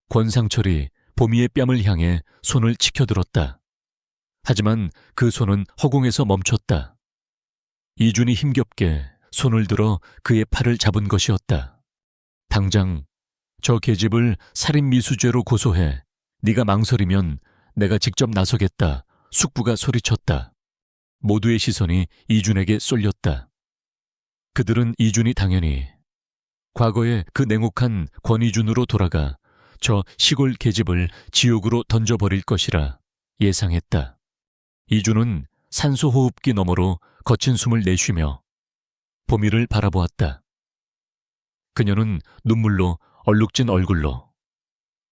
권상철이 보미의 뺨을 향해 손을 치켜들었다. 하지만 그 손은 허공에서 멈췄다. 이준이 힘겹게 손을 들어 그의 팔을 잡은 것이었다. 당장 저 계집을 살인미수죄로 고소해. 네가 망설이면 내가 직접 나서겠다. 숙부가 소리쳤다. 모두의 시선이 이준에게 쏠렸다. 그들은 이준이 당연히 과거의 그 냉혹한 권이준으로 돌아가 저 시골 계집을 지옥으로 던져버릴 것이라 예상했다. 이준은 산소호흡기 너머로 거친 숨을 내쉬며 보미를 바라보았다. 그녀는 눈물로 얼룩진 얼굴로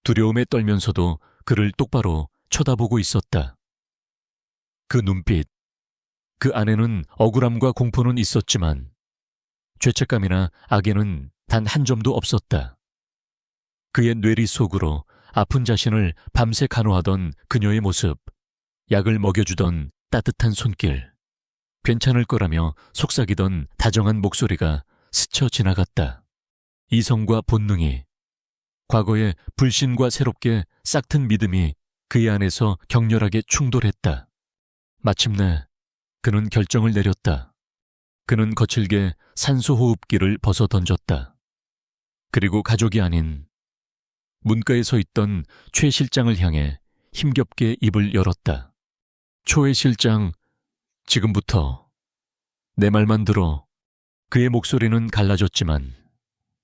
두려움에 떨면서도 그를 똑바로 쳐다보고 있었다. 그 눈빛, 그 안에는 억울함과 공포는 있었지만 죄책감이나 악에는 단 한 점도 없었다. 그의 뇌리 속으로 아픈 자신을 밤새 간호하던 그녀의 모습, 약을 먹여주던 따뜻한 손길, 괜찮을 거라며 속삭이던 다정한 목소리가 스쳐 지나갔다. 이성과 본능이, 과거의 불신과 새롭게 싹튼 믿음이 그의 안에서 격렬하게 충돌했다. 마침내 그는 결정을 내렸다. 그는 거칠게 산소호흡기를 벗어 던졌다. 그리고 가족이 아닌 문가에 서 있던 최 실장을 향해 힘겹게 입을 열었다. 초회 실장, 지금부터 내 말만 들어. 그의 목소리는 갈라졌지만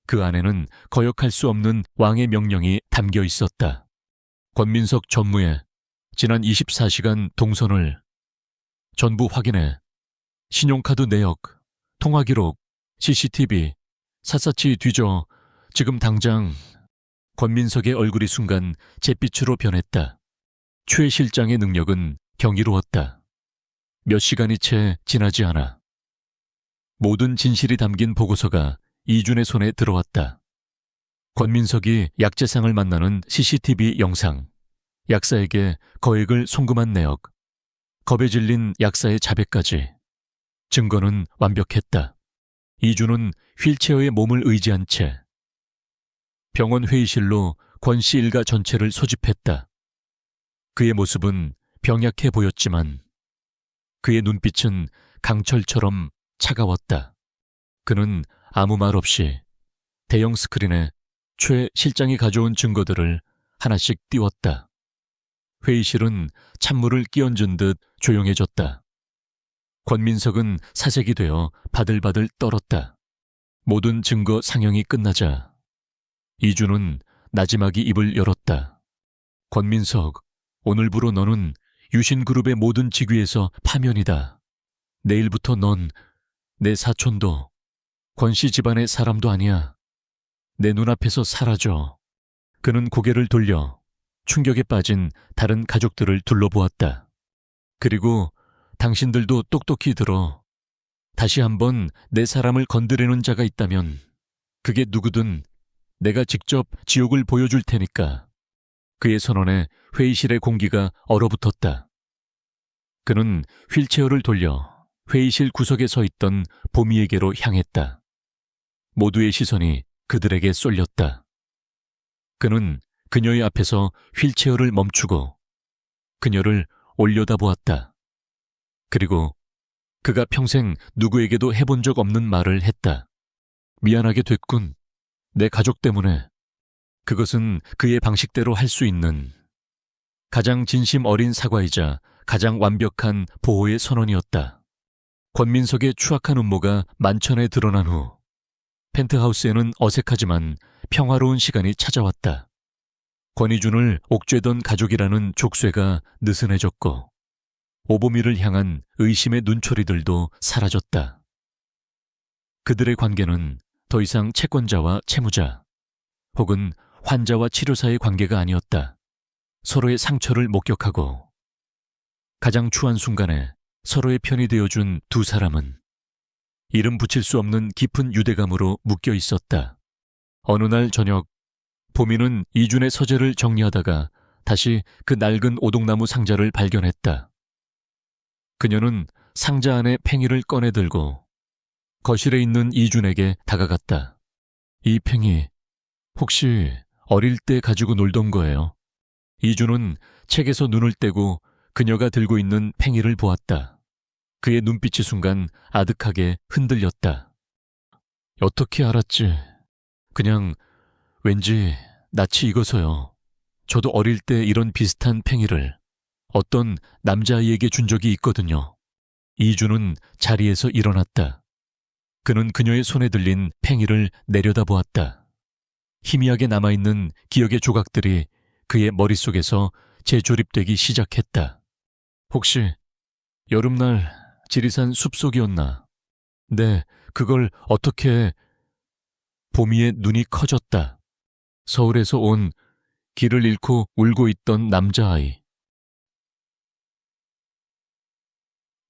그 안에는 거역할 수 없는 왕의 명령이 담겨 있었다. 권민석 전무의 지난 24시간 동선을 전부 확인해. 신용카드 내역, 통화기록, CCTV, 샅샅이 뒤져. 지금 당장. 권민석의 얼굴이 순간 잿빛으로 변했다. 최 실장의 능력은 경이로웠다. 몇 시간이 채 지나지 않아 모든 진실이 담긴 보고서가 이준의 손에 들어왔다. 권민석이 약재상을 만나는 CCTV 영상, 약사에게 거액을 송금한 내역, 겁에 질린 약사의 자백까지. 증거는 완벽했다. 이준은 휠체어에 몸을 의지한 채 병원 회의실로 권 씨 일가 전체를 소집했다. 그의 모습은 병약해 보였지만 그의 눈빛은 강철처럼 차가웠다. 그는 아무 말 없이 대형 스크린에 최 실장이 가져온 증거들을 하나씩 띄웠다. 회의실은 찬물을 끼얹은 듯 조용해졌다. 권민석은 사색이 되어 바들바들 떨었다. 모든 증거 상영이 끝나자 이준은 나지막이 입을 열었다. 권민석, 오늘부로 너는 유신그룹의 모든 직위에서 파면이다. 내일부터 넌 내 사촌도 권씨 집안의 사람도 아니야. 내 눈앞에서 사라져. 그는 고개를 돌려 충격에 빠진 다른 가족들을 둘러보았다. 그리고 당신들도 똑똑히 들어. 다시 한번 내 사람을 건드리는 자가 있다면 그게 누구든 내가 직접 지옥을 보여줄 테니까. 그의 선언에 회의실의 공기가 얼어붙었다. 그는 휠체어를 돌려 회의실 구석에 서 있던 보미에게로 향했다. 모두의 시선이 그들에게 쏠렸다. 그는 그녀의 앞에서 휠체어를 멈추고 그녀를 올려다보았다. 그리고 그가 평생 누구에게도 해본 적 없는 말을 했다. 미안하게 됐군. 내 가족 때문에. 그것은 그의 방식대로 할 수 있는 가장 진심 어린 사과이자 가장 완벽한 보호의 선언이었다. 권민석의 추악한 음모가 만천에 드러난 후 펜트하우스에는 어색하지만 평화로운 시간이 찾아왔다. 권희준을 옥죄던 가족이라는 족쇄가 느슨해졌고 오보미를 향한 의심의 눈초리들도 사라졌다. 그들의 관계는 더 이상 채권자와 채무자 혹은 환자와 치료사의 관계가 아니었다. 서로의 상처를 목격하고 가장 추한 순간에 서로의 편이 되어준 두 사람은 이름 붙일 수 없는 깊은 유대감으로 묶여 있었다. 어느 날 저녁, 보미는 이준의 서재를 정리하다가 다시 그 낡은 오동나무 상자를 발견했다. 그녀는 상자 안에 팽이를 꺼내 들고 거실에 있는 이준에게 다가갔다. 이 팽이 혹시 어릴 때 가지고 놀던 거예요? 이준은 책에서 눈을 떼고 그녀가 들고 있는 팽이를 보았다. 그의 눈빛이 순간 아득하게 흔들렸다. 어떻게 알았지? 그냥 왠지 낯이 익어서요. 저도 어릴 때 이런 비슷한 팽이를 어떤 남자아이에게 준 적이 있거든요. 이주는 자리에서 일어났다. 그는 그녀의 손에 들린 팽이를 내려다보았다. 희미하게 남아있는 기억의 조각들이 그의 머릿속에서 재조립되기 시작했다. 혹시 여름날 지리산 숲속이었나? 네, 그걸 어떻게... 보미의 눈이 커졌다. 서울에서 온 길을 잃고 울고 있던 남자아이.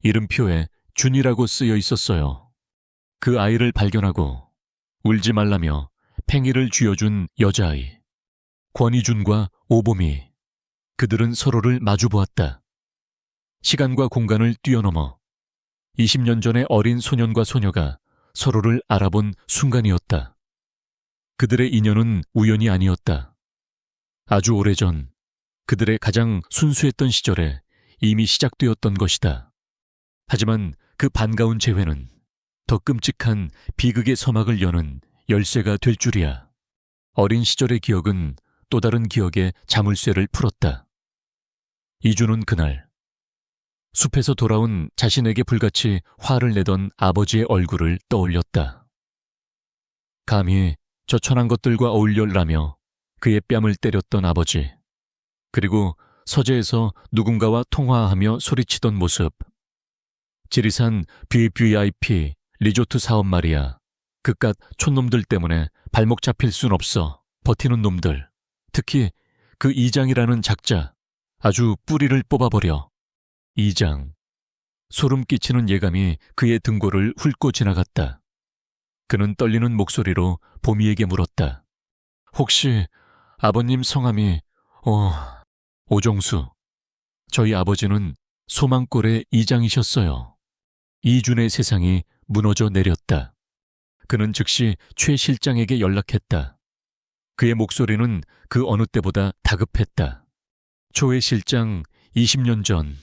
이름표에 준이라고 쓰여 있었어요. 그 아이를 발견하고 울지 말라며 팽이를 쥐어준 여자아이. 권희준과 오보미. 그들은 서로를 마주보았다. 시간과 공간을 뛰어넘어 20년 전의 어린 소년과 소녀가 서로를 알아본 순간이었다. 그들의 인연은 우연이 아니었다. 아주 오래전 그들의 가장 순수했던 시절에 이미 시작되었던 것이다. 하지만 그 반가운 재회는 더 끔찍한 비극의 서막을 여는 열쇠가 될 줄이야. 어린 시절의 기억은 또 다른 기억에 자물쇠를 풀었다. 이주는 그날 숲에서 돌아온 자신에게 불같이 화를 내던 아버지의 얼굴을 떠올렸다. 감히 저 천한 것들과 어울려라며 그의 뺨을 때렸던 아버지. 그리고 서재에서 누군가와 통화하며 소리치던 모습. 지리산 VVIP 리조트 사업 말이야. 그깟 촌놈들 때문에 발목 잡힐 순 없어. 버티는 놈들. 특히 그 이장이라는 작자. 아주 뿌리를 뽑아버려. 이장. 소름 끼치는 예감이 그의 등골을 훑고 지나갔다. 그는 떨리는 목소리로 보미에게 물었다. 혹시 아버님 성함이... 오정수. 저희 아버지는 소망골의 이장이셨어요. 이준의 세상이 무너져 내렸다. 그는 즉시 최 실장에게 연락했다. 그의 목소리는 그 어느 때보다 다급했다. 초회 실장 20년 전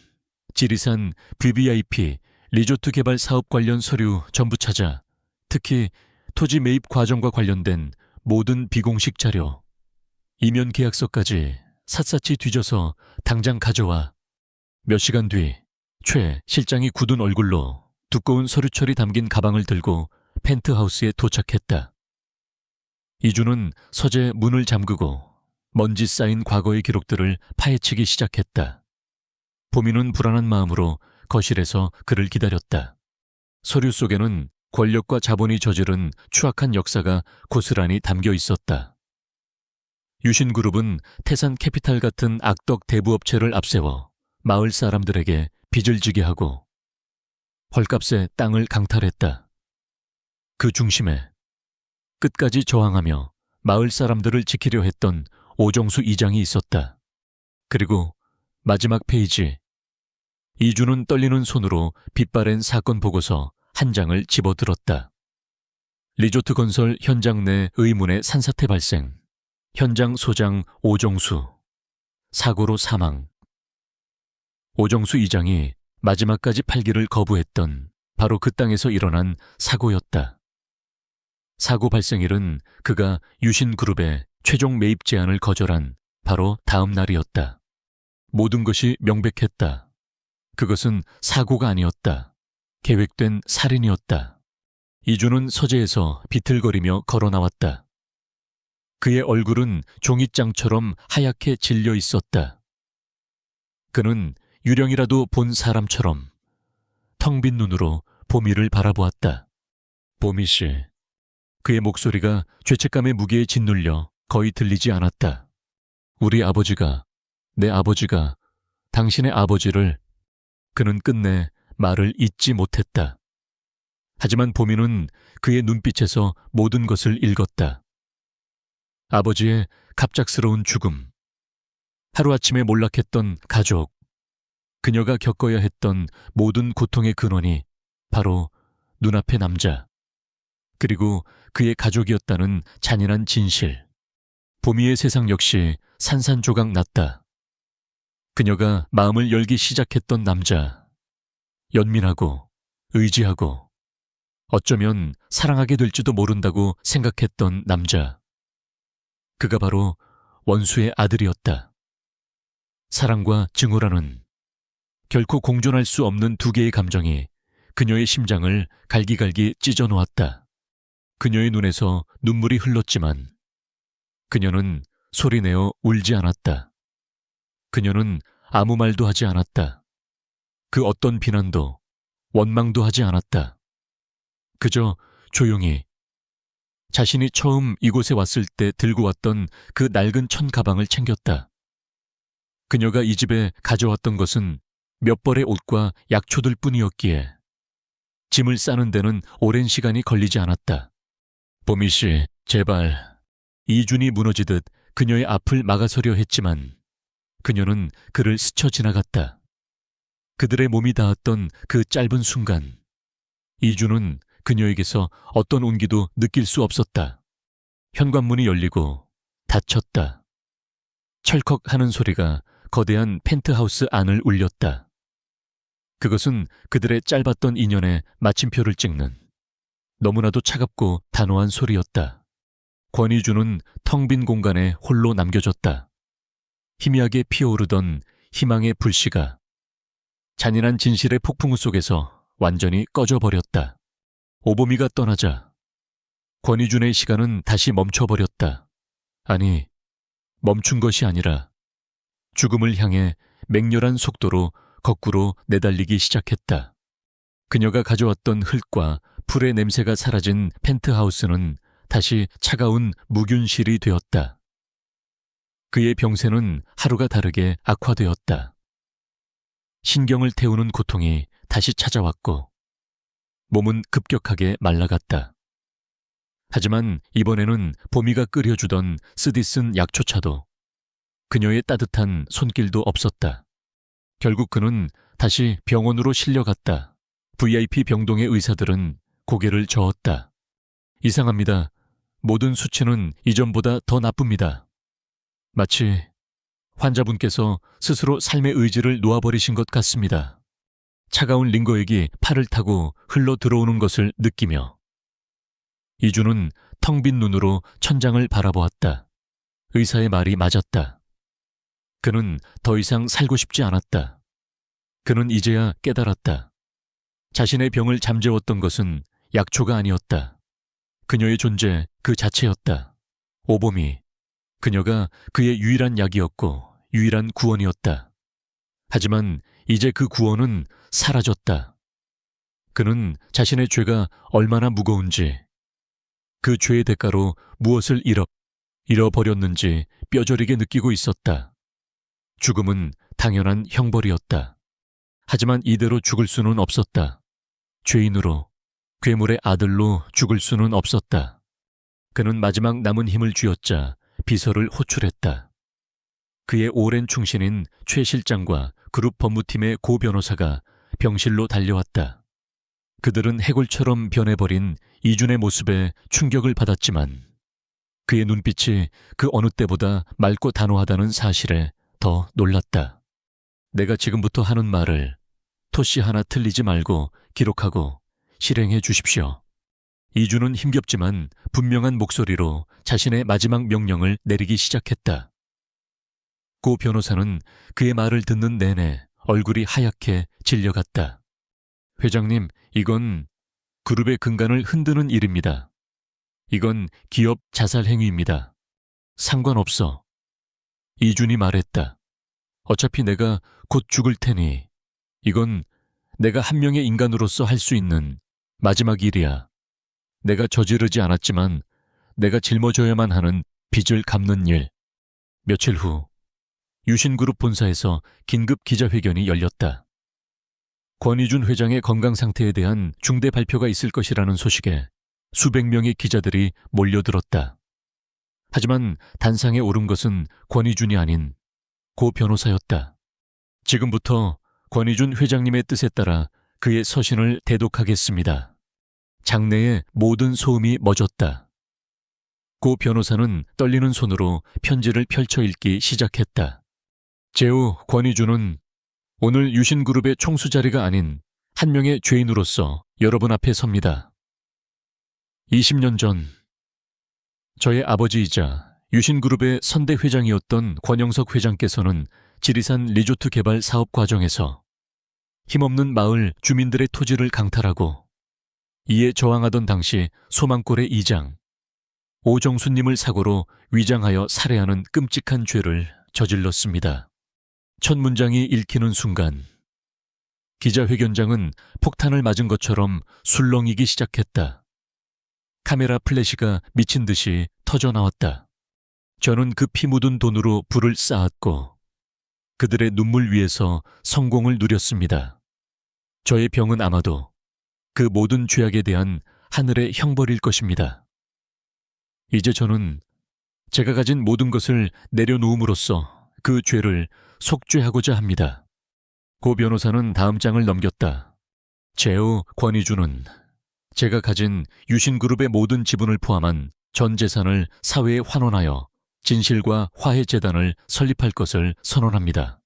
지리산 VVIP 리조트 개발 사업 관련 서류 전부 찾아 특히 토지 매입 과정과 관련된 모든 비공식 자료, 이면 계약서까지 샅샅이 뒤져서 당장 가져와. 몇 시간 뒤 최 실장이 굳은 얼굴로 두꺼운 서류철이 담긴 가방을 들고 펜트하우스에 도착했다. 이주는 서재 문을 잠그고 먼지 쌓인 과거의 기록들을 파헤치기 시작했다. 보미는 불안한 마음으로 거실에서 그를 기다렸다. 서류 속에는 권력과 자본이 저지른 추악한 역사가 고스란히 담겨 있었다. 유신그룹은 태산캐피탈 같은 악덕 대부업체를 앞세워 마을 사람들에게 빚을 지게 하고 헐값에 땅을 강탈했다. 그 중심에 끝까지 저항하며 마을 사람들을 지키려 했던 오정수 이장이 있었다. 그리고 마지막 페이지. 이주는 떨리는 손으로 빗바랜 사건 보고서 한 장을 집어들었다. 리조트 건설 현장 내 의문의 산사태 발생. 현장 소장 오정수. 사고로 사망. 오정수 이장이 마지막까지 팔기를 거부했던 바로 그 땅에서 일어난 사고였다. 사고 발생일은 그가 유신그룹의 최종 매입 제안을 거절한 바로 다음 날이었다. 모든 것이 명백했다. 그것은 사고가 아니었다. 계획된 살인이었다. 이주는 서재에서 비틀거리며 걸어 나왔다. 그의 얼굴은 종잇장처럼 하얗게 질려 있었다. 그는 유령이라도 본 사람처럼 텅 빈 눈으로 보미를 바라보았다. 보미 씨. 그의 목소리가 죄책감의 무게에 짓눌려 거의 들리지 않았다. 우리 아버지가, 내 아버지가 당신의 아버지를... 그는 끝내 말을 잇지 못했다. 하지만 보미는 그의 눈빛에서 모든 것을 읽었다. 아버지의 갑작스러운 죽음, 하루아침에 몰락했던 가족, 그녀가 겪어야 했던 모든 고통의 근원이 바로 눈앞의 남자, 그리고 그의 가족이었다는 잔인한 진실. 보미의 세상 역시 산산조각 났다. 그녀가 마음을 열기 시작했던 남자. 연민하고 의지하고 어쩌면 사랑하게 될지도 모른다고 생각했던 남자. 그가 바로 원수의 아들이었다. 사랑과 증오라는 결코 공존할 수 없는 두 개의 감정이 그녀의 심장을 갈기갈기 찢어놓았다. 그녀의 눈에서 눈물이 흘렀지만 그녀는 소리내어 울지 않았다. 그녀는 아무 말도 하지 않았다. 그 어떤 비난도 원망도 하지 않았다. 그저 조용히 자신이 처음 이곳에 왔을 때 들고 왔던 그 낡은 천 가방을 챙겼다. 그녀가 이 집에 가져왔던 것은 몇 벌의 옷과 약초들 뿐이었기에 짐을 싸는 데는 오랜 시간이 걸리지 않았다. 보미 씨, 제발. 이준이 무너지듯 그녀의 앞을 막아서려 했지만 그녀는 그를 스쳐 지나갔다. 그들의 몸이 닿았던 그 짧은 순간 이준은 그녀에게서 어떤 온기도 느낄 수 없었다. 현관문이 열리고 닫혔다. 철컥 하는 소리가 거대한 펜트하우스 안을 울렸다. 그것은 그들의 짧았던 인연에 마침표를 찍는 너무나도 차갑고 단호한 소리였다. 권희주는 텅 빈 공간에 홀로 남겨졌다. 희미하게 피어오르던 희망의 불씨가 잔인한 진실의 폭풍우 속에서 완전히 꺼져버렸다. 오보미가 떠나자 권희준의 시간은 다시 멈춰버렸다. 아니, 멈춘 것이 아니라 죽음을 향해 맹렬한 속도로 거꾸로 내달리기 시작했다. 그녀가 가져왔던 흙과 풀의 냄새가 사라진 펜트하우스는 다시 차가운 무균실이 되었다. 그의 병세는 하루가 다르게 악화되었다. 신경을 태우는 고통이 다시 찾아왔고 몸은 급격하게 말라갔다. 하지만 이번에는 보미가 끓여주던 쓰디쓴 약초차도 그녀의 따뜻한 손길도 없었다. 결국 그는 다시 병원으로 실려갔다. VIP 병동의 의사들은 고개를 저었다. 이상합니다. 모든 수치는 이전보다 더 나쁩니다. 마치 환자분께서 스스로 삶의 의지를 놓아버리신 것 같습니다. 차가운 링거액이 팔을 타고 흘러 들어오는 것을 느끼며 이준은 텅 빈 눈으로 천장을 바라보았다. 의사의 말이 맞았다. 그는 더 이상 살고 싶지 않았다. 그는 이제야 깨달았다. 자신의 병을 잠재웠던 것은 약초가 아니었다. 그녀의 존재 그 자체였다. 오보미, 그녀가 그의 유일한 약이었고 유일한 구원이었다. 하지만 이제 그 구원은 사라졌다. 그는 자신의 죄가 얼마나 무거운지, 그 죄의 대가로 무엇을 잃어버렸는지 뼈저리게 느끼고 있었다. 죽음은 당연한 형벌이었다. 하지만 이대로 죽을 수는 없었다. 죄인으로, 괴물의 아들로 죽을 수는 없었다. 그는 마지막 남은 힘을 쥐어짜 비서를 호출했다. 그의 오랜 충신인 최 실장과 그룹 법무팀의 고 변호사가 병실로 달려왔다. 그들은 해골처럼 변해버린 이준의 모습에 충격을 받았지만 그의 눈빛이 그 어느 때보다 맑고 단호하다는 사실에 더 놀랐다. 내가 지금부터 하는 말을 토씨 하나 틀리지 말고 기록하고 실행해 주십시오. 이준은 힘겹지만 분명한 목소리로 자신의 마지막 명령을 내리기 시작했다. 고 변호사는 그의 말을 듣는 내내 얼굴이 하얗게 질려갔다. 회장님, 이건 그룹의 근간을 흔드는 일입니다. 이건 기업 자살 행위입니다. 상관없어. 이준이 말했다. 어차피 내가 곧 죽을 테니 이건 내가 한 명의 인간으로서 할 수 있는 마지막 일이야. 내가 저지르지 않았지만 내가 짊어져야만 하는 빚을 갚는 일. 며칠 후 유신그룹 본사에서 긴급 기자회견이 열렸다. 권희준 회장의 건강 상태에 대한 중대 발표가 있을 것이라는 소식에 수백 명의 기자들이 몰려들었다. 하지만 단상에 오른 것은 권희준이 아닌 고 변호사였다. 지금부터 권희준 회장님의 뜻에 따라 그의 서신을 대독하겠습니다. 장내의 모든 소음이 멎었다. 고 변호사는 떨리는 손으로 편지를 펼쳐 읽기 시작했다. 제후 권희주는 오늘 유신그룹의 총수 자리가 아닌 한 명의 죄인으로서 여러분 앞에 섭니다. 20년 전 저의 아버지이자 유신그룹의 선대 회장이었던 권영석 회장께서는 지리산 리조트 개발 사업 과정에서 힘없는 마을 주민들의 토지를 강탈하고 이에 저항하던 당시 소망골의 이장 오정수님을 사고로 위장하여 살해하는 끔찍한 죄를 저질렀습니다. 첫 문장이 읽히는 순간 기자회견장은 폭탄을 맞은 것처럼 술렁이기 시작했다. 카메라 플래시가 미친 듯이 터져나왔다. 저는 그 피 묻은 돈으로 불을 쌓았고 그들의 눈물 위에서 성공을 누렸습니다. 저의 병은 아마도 그 모든 죄악에 대한 하늘의 형벌일 것입니다. 이제 저는 제가 가진 모든 것을 내려놓음으로써 그 죄를 속죄하고자 합니다. 고 변호사는 다음 장을 넘겼다. 제후 권희주는 제가 가진 유신그룹의 모든 지분을 포함한 전 재산을 사회에 환원하여 진실과 화해재단을 설립할 것을 선언합니다.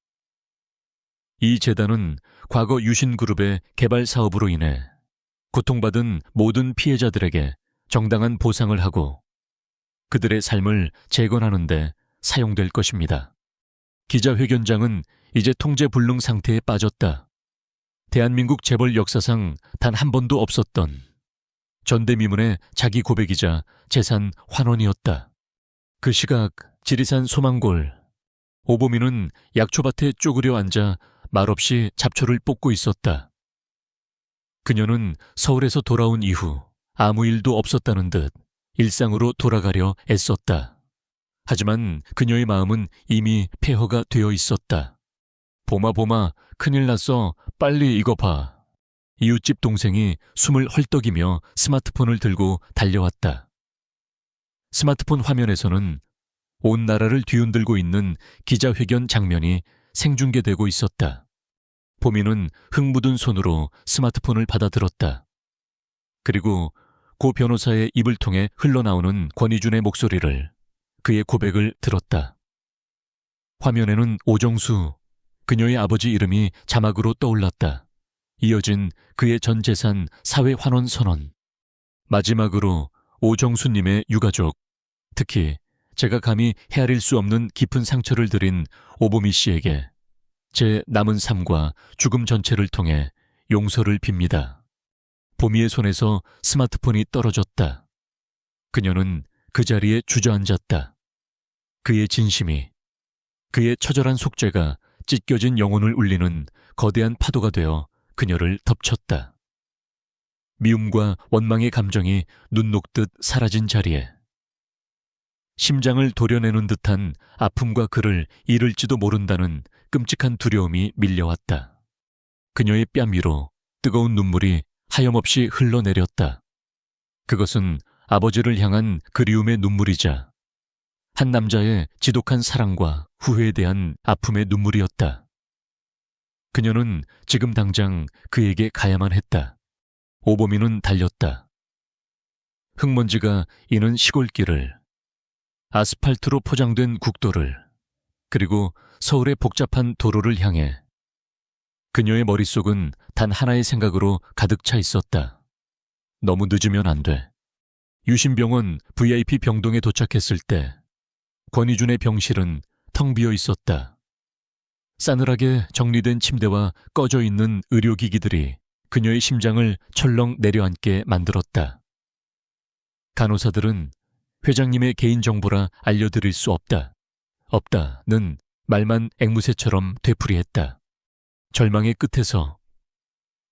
이 재단은 과거 유신그룹의 개발 사업으로 인해 고통받은 모든 피해자들에게 정당한 보상을 하고 그들의 삶을 재건하는 데 사용될 것입니다. 기자회견장은 이제 통제불능 상태에 빠졌다. 대한민국 재벌 역사상 단 한 번도 없었던 전대미문의 자기 고백이자 재산 환원이었다. 그 시각 지리산 소망골 오보미는 약초밭에 쪼그려 앉아 말없이 잡초를 뽑고 있었다. 그녀는 서울에서 돌아온 이후 아무 일도 없었다는 듯 일상으로 돌아가려 애썼다. 하지만 그녀의 마음은 이미 폐허가 되어 있었다. 보마 큰일 났어. 빨리 이거 봐. 이웃집 동생이 숨을 헐떡이며 스마트폰을 들고 달려왔다. 스마트폰 화면에서는 온 나라를 뒤흔들고 있는 기자회견 장면이 생중계되고 있었다. 보미는 흙 묻은 손으로 스마트폰을 받아들었다. 그리고 고 변호사의 입을 통해 흘러나오는 권희준의 목소리를, 그의 고백을 들었다. 화면에는 오정수, 그녀의 아버지 이름이 자막으로 떠올랐다. 이어진 그의 전 재산 사회 환원 선언. 마지막으로 오정수님의 유가족, 특히 제가 감히 헤아릴 수 없는 깊은 상처를 드린 오보미 씨에게 제 남은 삶과 죽음 전체를 통해 용서를 빕니다. 보미의 손에서 스마트폰이 떨어졌다. 그녀는 그 자리에 주저앉았다. 그의 진심이, 그의 처절한 속죄가 찢겨진 영혼을 울리는 거대한 파도가 되어 그녀를 덮쳤다. 미움과 원망의 감정이 눈 녹듯 사라진 자리에 심장을 도려내는 듯한 아픔과 그를 잃을지도 모른다는 끔찍한 두려움이 밀려왔다. 그녀의 뺨 위로 뜨거운 눈물이 하염없이 흘러내렸다. 그것은 아버지를 향한 그리움의 눈물이자 한 남자의 지독한 사랑과 후회에 대한 아픔의 눈물이었다. 그녀는 지금 당장 그에게 가야만 했다. 오보미는 달렸다. 흙먼지가 이는 시골길을, 아스팔트로 포장된 국도를, 그리고 서울의 복잡한 도로를 향해 그녀의 머릿속은 단 하나의 생각으로 가득 차 있었다. 너무 늦으면 안 돼. 유신병원 VIP 병동에 도착했을 때 권희준의 병실은 텅 비어 있었다. 싸늘하게 정리된 침대와 꺼져 있는 의료기기들이 그녀의 심장을 철렁 내려앉게 만들었다. 간호사들은 회장님의 개인정보라 알려드릴 수 없다. 없다는 말만 앵무새처럼 되풀이했다. 절망의 끝에서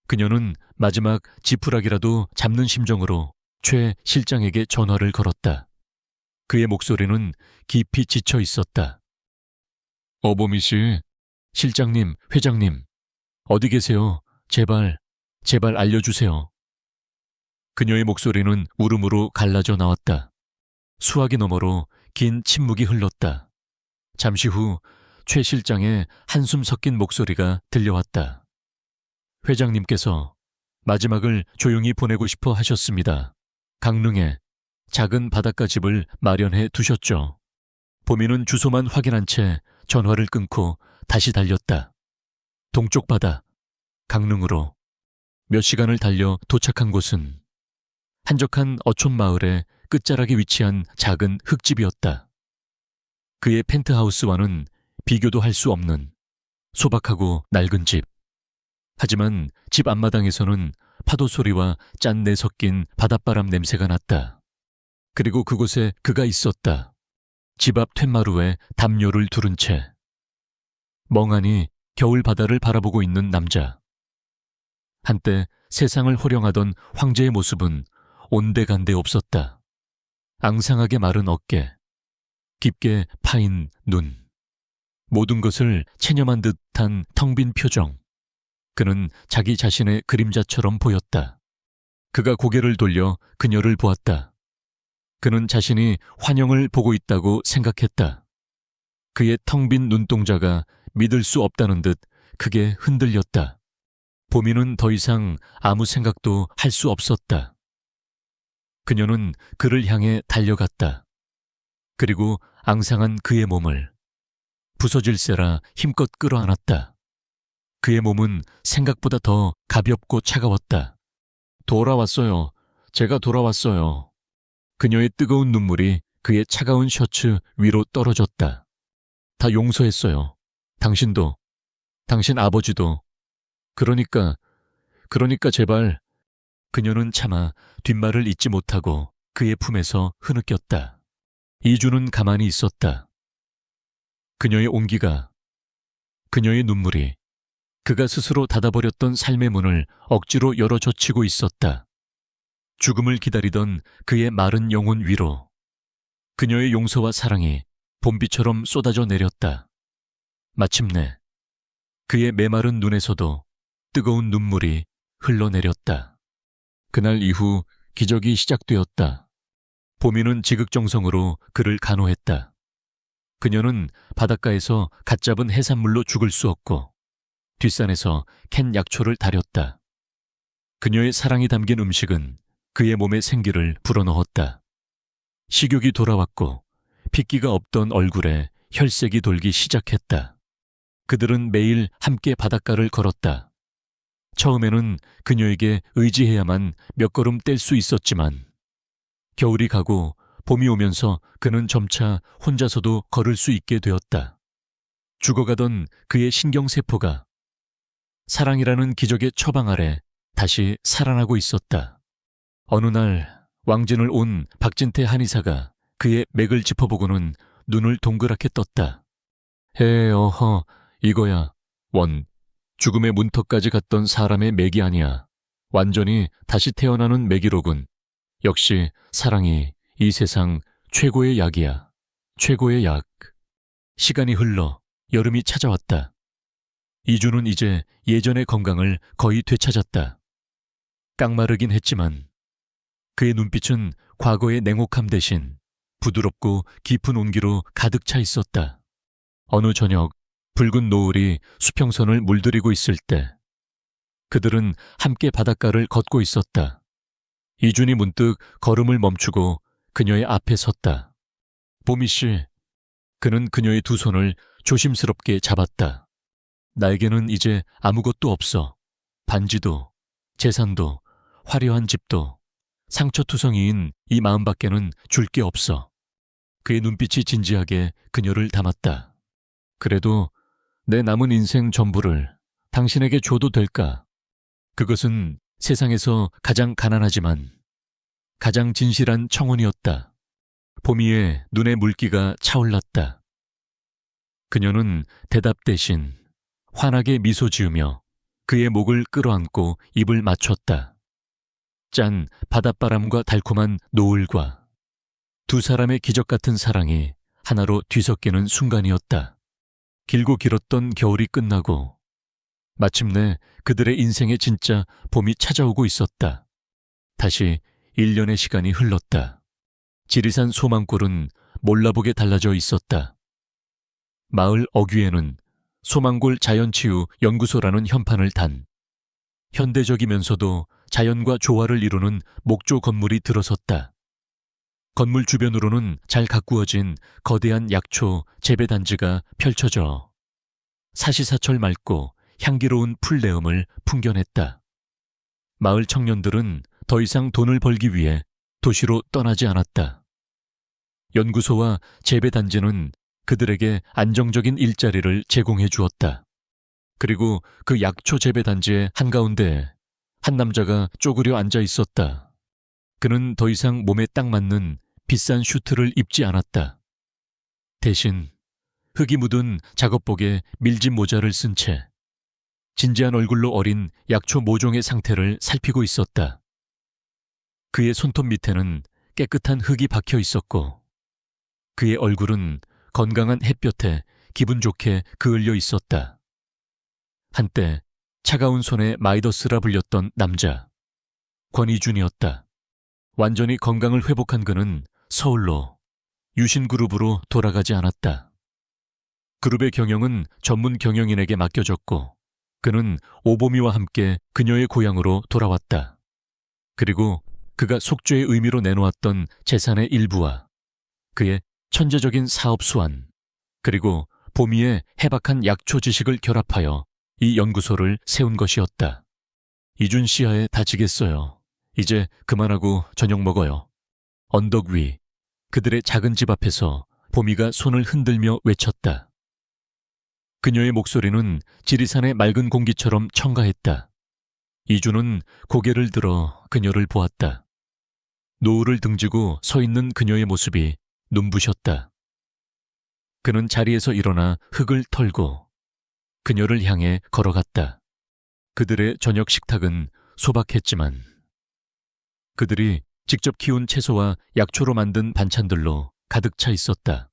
그녀는 마지막 지푸라기라도 잡는 심정으로 최 실장에게 전화를 걸었다. 그의 목소리는 깊이 지쳐 있었다. 어보미 씨, 실장님, 회장님, 어디 계세요? 제발 알려주세요. 그녀의 목소리는 울음으로 갈라져 나왔다. 수화기 너머로 긴 침묵이 흘렀다. 잠시 후 최 실장의 한숨 섞인 목소리가 들려왔다. 회장님께서 마지막을 조용히 보내고 싶어 하셨습니다. 강릉에 작은 바닷가 집을 마련해 두셨죠. 보미는 주소만 확인한 채 전화를 끊고 다시 달렸다. 동쪽 바다, 강릉으로. 몇 시간을 달려 도착한 곳은 한적한 어촌 마을의 끝자락에 위치한 작은 흙집이었다. 그의 펜트하우스와는 비교도 할 수 없는 소박하고 낡은 집. 하지만 집 앞마당에서는 파도 소리와 짠내 섞인 바닷바람 냄새가 났다. 그리고 그곳에 그가 있었다. 집 앞 툇마루에 담요를 두른 채 멍하니 겨울 바다를 바라보고 있는 남자. 한때 세상을 호령하던 황제의 모습은 온데간데 없었다. 앙상하게 마른 어깨, 깊게 파인 눈, 모든 것을 체념한 듯한 텅 빈 표정. 그는 자기 자신의 그림자처럼 보였다. 그가 고개를 돌려 그녀를 보았다. 그는 자신이 환영을 보고 있다고 생각했다. 그의 텅 빈 눈동자가 믿을 수 없다는 듯 크게 흔들렸다. 보미는 더 이상 아무 생각도 할 수 없었다. 그녀는 그를 향해 달려갔다. 그리고 앙상한 그의 몸을 부서질세라 힘껏 끌어안았다. 그의 몸은 생각보다 더 가볍고 차가웠다. 돌아왔어요. 제가 돌아왔어요. 그녀의 뜨거운 눈물이 그의 차가운 셔츠 위로 떨어졌다. 다 용서했어요. 당신도, 당신 아버지도. 그러니까 제발. 그녀는 차마 뒷말을 잇지 못하고 그의 품에서 흐느꼈다. 이주는 가만히 있었다. 그녀의 온기가, 그녀의 눈물이 그가 스스로 닫아버렸던 삶의 문을 억지로 열어젖히고 있었다. 죽음을 기다리던 그의 마른 영혼 위로 그녀의 용서와 사랑이 봄비처럼 쏟아져 내렸다. 마침내 그의 메마른 눈에서도 뜨거운 눈물이 흘러내렸다. 그날 이후 기적이 시작되었다. 보미는 지극정성으로 그를 간호했다. 그녀는 바닷가에서 갓 잡은 해산물로 죽을 수 없고 뒷산에서 캔 약초를 다렸다. 그녀의 사랑이 담긴 음식은 그의 몸에 생기를 불어넣었다. 식욕이 돌아왔고 핏기가 없던 얼굴에 혈색이 돌기 시작했다. 그들은 매일 함께 바닷가를 걸었다. 처음에는 그녀에게 의지해야만 몇 걸음 뗄 수 있었지만 겨울이 가고 봄이 오면서 그는 점차 혼자서도 걸을 수 있게 되었다. 죽어가던 그의 신경세포가 사랑이라는 기적의 처방 아래 다시 살아나고 있었다. 어느 날 왕진을 온 박진태 한의사가 그의 맥을 짚어보고는 눈을 동그랗게 떴다. 어허, 이거야. 죽음의 문턱까지 갔던 사람의 맥이 아니야. 완전히 다시 태어나는 맥이로군. 역시 사랑이 이 세상 최고의 약이야. 최고의 약. 시간이 흘러 여름이 찾아왔다. 이주는 이제 예전의 건강을 거의 되찾았다. 깡마르긴 했지만 그의 눈빛은 과거의 냉혹함 대신 부드럽고 깊은 온기로 가득 차 있었다. 어느 저녁 붉은 노을이 수평선을 물들이고 있을 때 그들은 함께 바닷가를 걷고 있었다. 이준이 문득 걸음을 멈추고 그녀의 앞에 섰다. 보미 씨. 그는 그녀의 두 손을 조심스럽게 잡았다. 나에게는 이제 아무것도 없어. 반지도, 재산도, 화려한 집도, 상처투성이인 이 마음밖에는 줄 게 없어. 그의 눈빛이 진지하게 그녀를 담았다. 그래도 내 남은 인생 전부를 당신에게 줘도 될까? 그것은 세상에서 가장 가난하지만 가장 진실한 청혼이었다. 보미의 눈에 물기가 차올랐다. 그녀는 대답 대신 환하게 미소 지으며 그의 목을 끌어안고 입을 맞췄다. 짠 바닷바람과 달콤한 노을과 두 사람의 기적 같은 사랑이 하나로 뒤섞이는 순간이었다. 길고 길었던 겨울이 끝나고 마침내 그들의 인생에 진짜 봄이 찾아오고 있었다. 다시 1년의 시간이 흘렀다. 지리산 소망골은 몰라보게 달라져 있었다. 마을 어귀에는 소망골 자연치유 연구소라는 현판을 단 현대적이면서도 자연과 조화를 이루는 목조 건물이 들어섰다. 건물 주변으로는 잘 가꾸어진 거대한 약초 재배 단지가 펼쳐져 사시사철 맑고 향기로운 풀내음을 풍겨냈다. 마을 청년들은 더 이상 돈을 벌기 위해 도시로 떠나지 않았다. 연구소와 재배 단지는 그들에게 안정적인 일자리를 제공해 주었다. 그리고 그 약초 재배 단지의 한가운데에 한 남자가 쪼그려 앉아 있었다. 그는 더 이상 몸에 딱 맞는 비싼 슈트를 입지 않았다. 대신 흙이 묻은 작업복에 밀짚 모자를 쓴 채 진지한 얼굴로 어린 약초 모종의 상태를 살피고 있었다. 그의 손톱 밑에는 깨끗한 흙이 박혀 있었고 그의 얼굴은 건강한 햇볕에 기분 좋게 그을려 있었다. 한때 차가운 손에 마이더스라 불렸던 남자, 권희준이었다. 완전히 건강을 회복한 그는 서울로 유신그룹으로 돌아가지 않았다. 그룹의 경영은 전문 경영인에게 맡겨졌고 그는 오보미와 함께 그녀의 고향으로 돌아왔다. 그리고 그가 속죄의 의미로 내놓았던 재산의 일부와 그의 천재적인 사업 수완, 그리고 보미의 해박한 약초 지식을 결합하여 이 연구소를 세운 것이었다. 이준 씨하에 다치겠어요. 이제 그만하고 저녁 먹어요. 언덕 위 그들의 작은 집 앞에서 보미가 손을 흔들며 외쳤다. 그녀의 목소리는 지리산의 맑은 공기처럼 청가했다. 이준은 고개를 들어 그녀를 보았다. 노을을 등지고 서 있는 그녀의 모습이 눈부셨다. 그는 자리에서 일어나 흙을 털고 그녀를 향해 걸어갔다. 그들의 저녁 식탁은 소박했지만 그들이 직접 키운 채소와 약초로 만든 반찬들로 가득 차 있었다.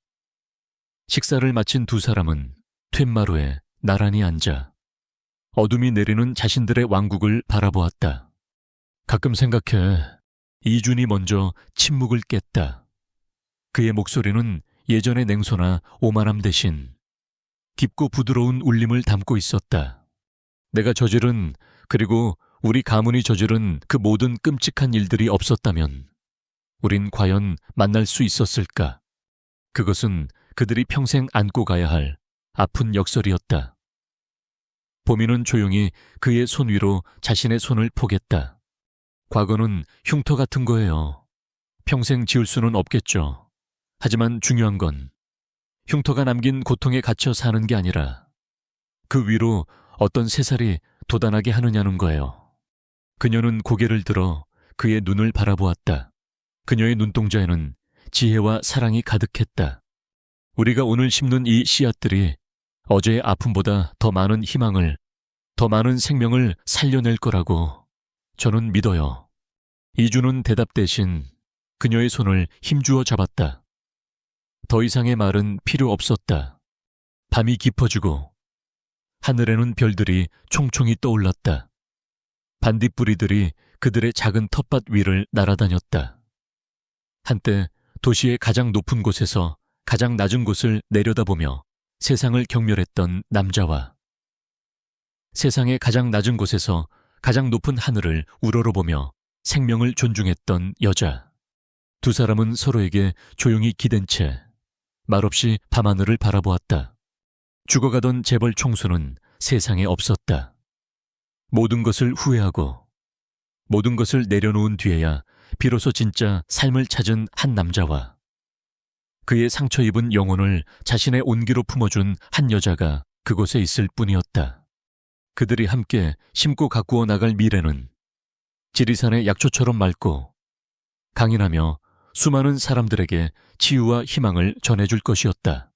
식사를 마친 두 사람은 툇마루에 나란히 앉아 어둠이 내리는 자신들의 왕국을 바라보았다. 가끔 생각해 이준이 먼저 침묵을 깼다. 그의 목소리는 예전의 냉소나 오만함 대신 깊고 부드러운 울림을 담고 있었다. 내가 저지른, 그리고 우리 가문이 저지른 그 모든 끔찍한 일들이 없었다면 우린 과연 만날 수 있었을까? 그것은 그들이 평생 안고 가야 할 아픈 역설이었다. 보미는 조용히 그의 손 위로 자신의 손을 포겠다. 과거는 흉터 같은 거예요. 평생 지울 수는 없겠죠. 하지만 중요한 건 흉터가 남긴 고통에 갇혀 사는 게 아니라 그 위로 어떤 새살이 돋아나게 하느냐는 거예요. 그녀는 고개를 들어 그의 눈을 바라보았다. 그녀의 눈동자에는 지혜와 사랑이 가득했다. 우리가 오늘 심는 이 씨앗들이 어제의 아픔보다 더 많은 희망을, 더 많은 생명을 살려낼 거라고 저는 믿어요. 이준은 대답 대신 그녀의 손을 힘주어 잡았다. 더 이상의 말은 필요 없었다. 밤이 깊어지고 하늘에는 별들이 총총히 떠올랐다. 반딧불이들이 그들의 작은 텃밭 위를 날아다녔다. 한때 도시의 가장 높은 곳에서 가장 낮은 곳을 내려다보며 세상을 경멸했던 남자와 세상의 가장 낮은 곳에서 가장 높은 하늘을 우러러보며 생명을 존중했던 여자. 두 사람은 서로에게 조용히 기댄 채 말없이 밤하늘을 바라보았다. 죽어가던 재벌 총수는 세상에 없었다. 모든 것을 후회하고 모든 것을 내려놓은 뒤에야 비로소 진짜 삶을 찾은 한 남자와 그의 상처 입은 영혼을 자신의 온기로 품어준 한 여자가 그곳에 있을 뿐이었다. 그들이 함께 심고 가꾸어 나갈 미래는 지리산의 약초처럼 맑고 강인하며 수많은 사람들에게 치유와 희망을 전해줄 것이었다.